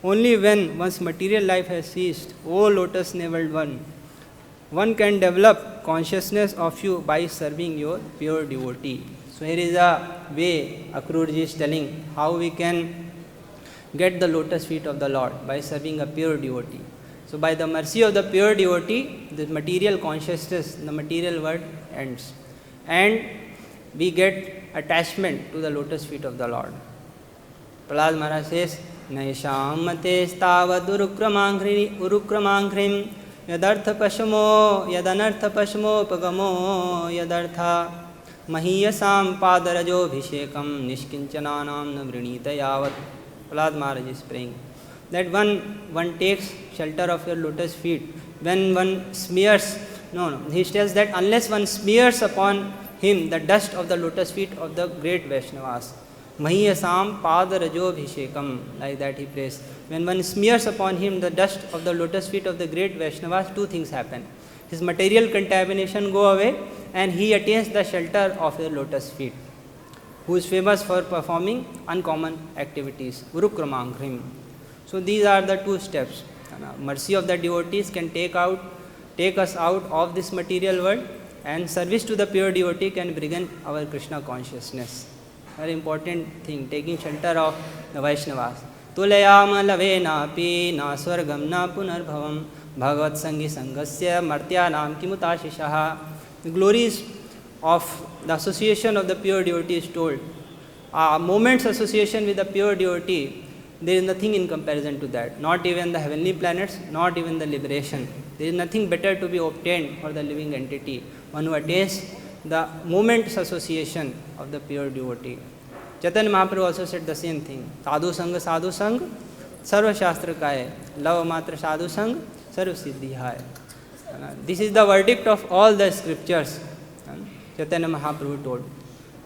Only when one's material life has ceased, O lotus-naveled one, one can develop consciousness of you by serving your pure devotee. So here is a way Akrurji is telling how we can get the lotus feet of the Lord by serving a pure devotee. So by the mercy of the pure devotee, the material consciousness, the material world ends. And we get attachment to the lotus feet of the Lord. Prahlad Maharaj says, Naisham mate stavad urukramaghrim yadartha pashmo yadanartha pashmo pagamo yadartha mahiyasam padarajo bhishekam nishkinchananam navrinita yavat. Prahlad Maharaj is praying that one takes shelter of your lotus feet, when one smears, he tells that unless one smears upon him the dust of the lotus feet of the great Vaishnavas, Mahiyasam Padarajo Bhishekam, like that he prays. When one smears upon him the dust of the lotus feet of the great Vaishnavas, two things happen. His material contamination go away and he attains the shelter of the lotus feet, who is famous for performing uncommon activities, Urukramaghrim. So these are the two steps. Mercy of the devotees can take us out of this material world, and service to the pure devotee can bring our Krishna consciousness. Very important thing, taking shelter of the Vaishnavas. Tulayam lavena pi na swargam na punarbhavam bhagavat sangi sangasya martyanam kimutashishaha. The glories of the association of the pure devotee is told. A moment's association with the pure devotee, there is nothing in comparison to that. Not even the heavenly planets, not even the liberation. There is nothing better to be obtained for the living entity. One who attains the moment's association of the pure devotee. Chaitanya Mahaprabhu also said the same thing. Sadhu sang, sarva shastra kaye. Lava matra sadhu sang, sarva siddhi hai. This is the verdict of all the scriptures, Chaitanya Mahaprabhu told.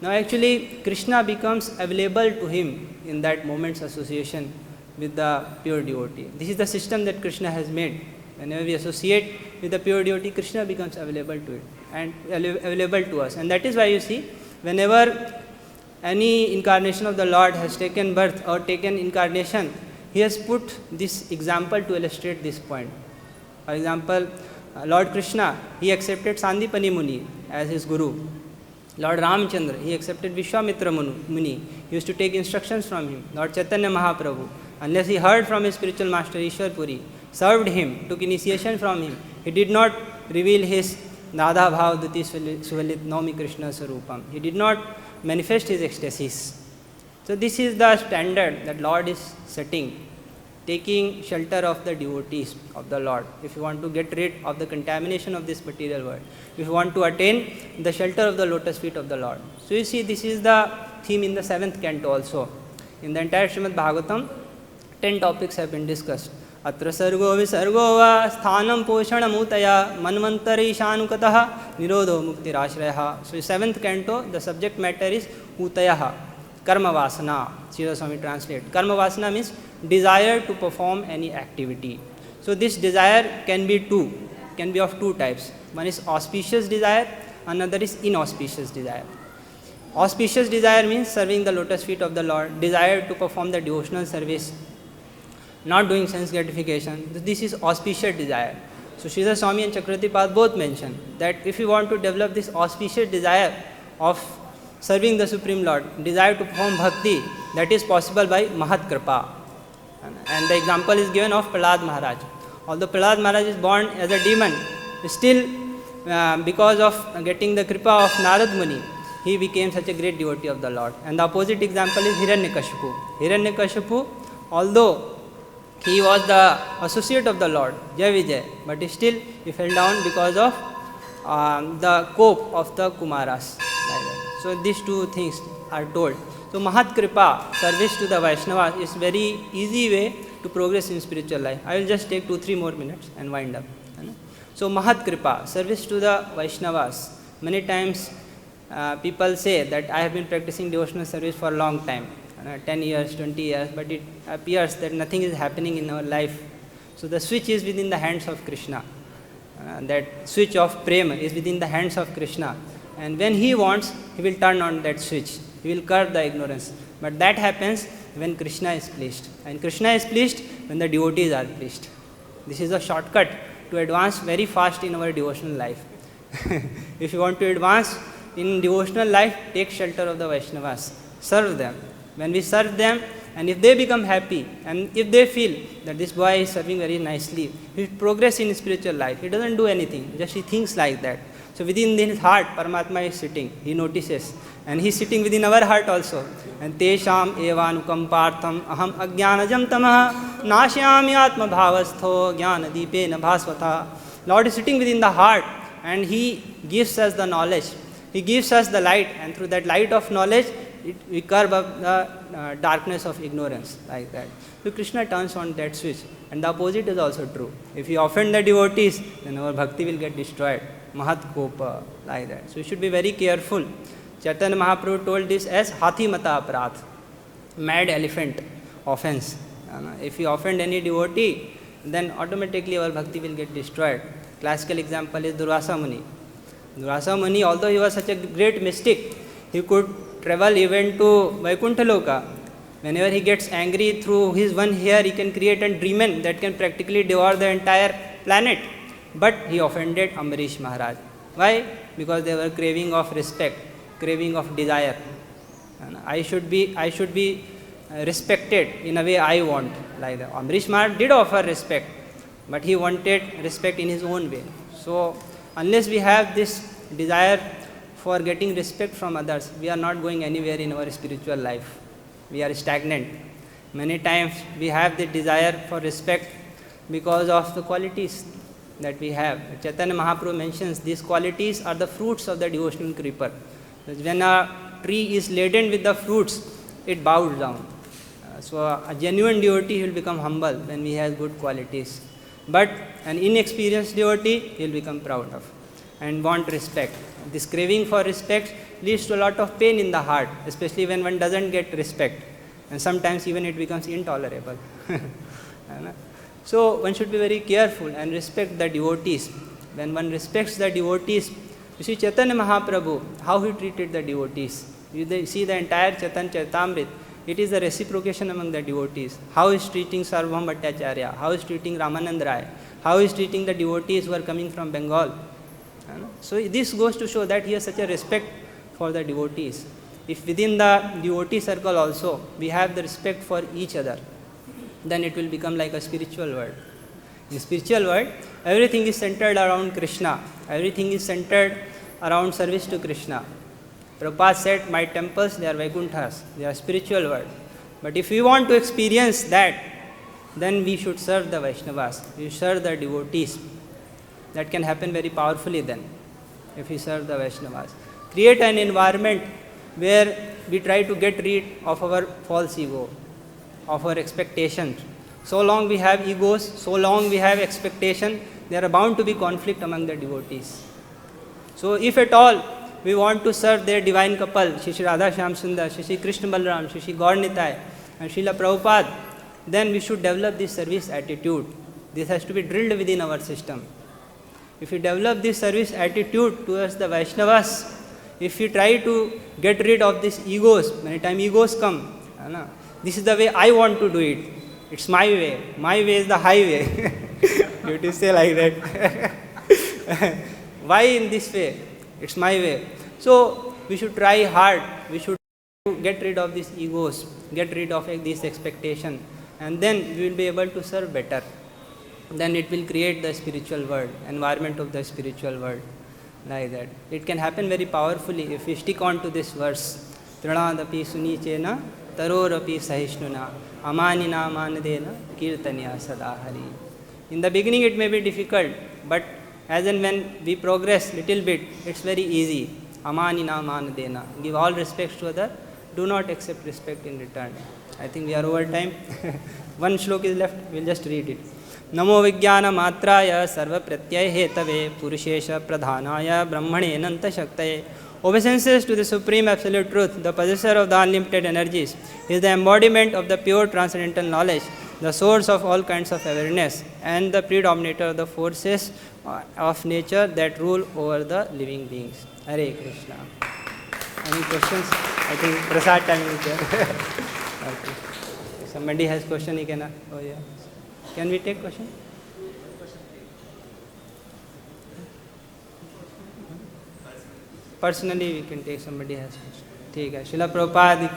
Now actually Krishna becomes available to him in that moment's association with the pure devotee. This is the system that Krishna has made. Whenever we associate with the pure devotee, Krishna becomes available to it and available to us. And that is why you see, whenever any incarnation of the Lord has taken birth or taken incarnation, he has put this example to illustrate this point. For example, Lord Krishna, he accepted Sandipani Muni as his guru. Lord Ramchandra, he accepted Vishwamitra Muni. He used to take instructions from him. Lord Chaitanya Mahaprabhu, unless he heard from his spiritual master Ishwar Puri, served him, took initiation from him, he did not reveal his Dada Bhav Duti Suvalit Naumi Krishna Sarupam. He did not manifest his ecstasies. So this is the standard that Lord is setting, taking shelter of the devotees of the Lord. If you want to get rid of the contamination of this material world, if you want to attain the shelter of the lotus feet of the Lord. So you see, this is the theme in the 7th canto also. In the entire Srimad Bhagavatam, 10 topics have been discussed. Atra sargo visargo va sthanam poshanam utaya manvantari shanukataha nirodho mukti rashraya. So 7th canto, the subject matter is utayaha, karma vasana. Sridhar Swami translate. Karma vasana means desire to perform any activity. So this desire can be of two types. One is auspicious desire, another is inauspicious desire. Auspicious desire means serving the lotus feet of the Lord, desire to perform the devotional service, not doing sense gratification. This is auspicious desire. So Sridhar Swami and Chakravarti Pad both mention that if you want to develop this auspicious desire of serving the Supreme Lord, desire to perform bhakti, that is possible by Mahat Kripa. And the example is given of Prahlad Maharaj. Although Prahlad Maharaj is born as a demon, still because of getting the Kripa of Narad Muni, he became such a great devotee of the Lord. And the opposite example is Hiranyakashipu. Hiranyakashipu, although he was the associate of the Lord, Jai Vijay, but still he fell down because of the cope of the Kumaras. So these two things are told. So Mahat Kripa, service to the Vaishnavas, is very easy way to progress in spiritual life. I will just take 2-3 more minutes and wind up. So Mahat Kripa, service to the Vaishnavas. Many times people say that I have been practicing devotional service for a long time, 10 years, 20 years, but it appears that nothing is happening in our life. So the switch is within the hands of Krishna. That switch of prema is within the hands of Krishna. And when he wants, he will turn on that switch. He will curb the ignorance. But that happens when Krishna is pleased. And Krishna is pleased when the devotees are pleased. This is a shortcut to advance very fast in our devotional life. If you want to advance in devotional life, take shelter of the Vaishnavas. Serve them. When we serve them, and if they become happy, and if they feel that this boy is serving very nicely, he progress in spiritual life. He doesn't do anything, just he thinks like that. So within his heart, Paramatma is sitting. He notices. And he is sitting within our heart also. And Tesham evanukampartham aham ajnanajam tamaha nashyami atma bhavastho jnana deepena bhasvata. Lord is sitting within the heart and he gives us the knowledge. He gives us the light, and through that light of knowledge, we curb up the darkness of ignorance, like that. So Krishna turns on that switch. And the opposite is also true. If we offend the devotees, then our bhakti will get destroyed. Mahat kopa, like that. So we should be very careful. Chaitanya Mahaprabhu told this as Hathi Mata Aparadh, mad elephant offense. If we offend any devotee, then automatically our bhakti will get destroyed. Classical example is Durvasa Muni. Durvasa Muni, although he was such a great mystic, he could travel even to Vaikuntha Loka. Whenever he gets angry, through his one hair, he can create a demon that can practically devour the entire planet. But he offended Ambarish Maharaj. Why? Because they were craving of respect, craving of desire. And I should be respected in a way I want. Like that. Ambarish Maharaj did offer respect, but he wanted respect in his own way. So unless we have this desire for getting respect from others, we are not going anywhere in our spiritual life. We are stagnant. Many times we have the desire for respect because of the qualities that we have. Chaitanya Mahaprabhu mentions these qualities are the fruits of the devotional creeper. When a tree is laden with the fruits, it bows down. So a genuine devotee will become humble when he has good qualities. But an inexperienced devotee, he will become proud of and want respect. This craving for respect leads to a lot of pain in the heart, especially when one doesn't get respect. And sometimes even it becomes intolerable. So one should be very careful and respect the devotees. When one respects the devotees, you see Chaitanya Mahaprabhu, how he treated the devotees. You see the entire Chaitanya Charitamrita. It is a reciprocation among the devotees. How he is treating Sarvabhauma Bhattacharya, how he is treating Ramanand Rai, how he is treating the devotees who are coming from Bengal. So this goes to show that he has such a respect for the devotees. If within the devotee circle also we have the respect for each other, then it will become like a spiritual world. In spiritual world, everything is centered around Krishna. Everything is centered around service to Krishna. Prabhupada said, my temples, they are Vaikunthas, they are spiritual world. But if we want to experience that, then we should serve the Vaishnavas, we should serve the devotees. That can happen very powerfully then, if we serve the Vaishnavas. Create an environment where we try to get rid of our false ego, of our expectations. So long we have egos, so long we have expectation, there are bound to be conflict among the devotees. So if at all we want to serve their divine couple, Shri Radha Shyam Sundar, Shri Krishna Balram, Shri Gaur Nitai, and Srila Prabhupada, then we should develop this service attitude. This has to be drilled within our system. If we develop this service attitude towards the Vaishnavas, if we try to get rid of these egos, many times egos come, this is the way I want to do it. It's my way. My way is the highway. You have to say like that. Why in this way? It's my way. So we should try hard. We should get rid of these egos, get rid of this expectation, and then we will be able to serve better. Then it will create the spiritual world, environment of the spiritual world, like that. It can happen very powerfully if we stick on to this verse. Trinadapi sunichena tarorapi sahishnuna amanina manadena kirtanya sadahari. In the beginning it may be difficult, but as and when we progress little bit, it's very easy. Amanina manadena. Give all respects to other. Do not accept respect in return. I think we are over time. One shlok is left. We'll just read it. Namo Vijnana Matraya Sarva Pratyaya Hetave Purushesha Pradhanaya Brahmane Nanta Shaktaye. Obeisances to the Supreme Absolute Truth, the possessor of the unlimited energies, is the embodiment of the pure transcendental knowledge, the source of all kinds of awareness, and the predominator of the forces of nature that rule over the living beings. Hare Krishna. Any questions? I think Prasad time is there. Okay. If somebody has question, he can. Oh yeah. Can we take question? Personally we can take somebody has. ठीक है, शिला प्रभुपाद की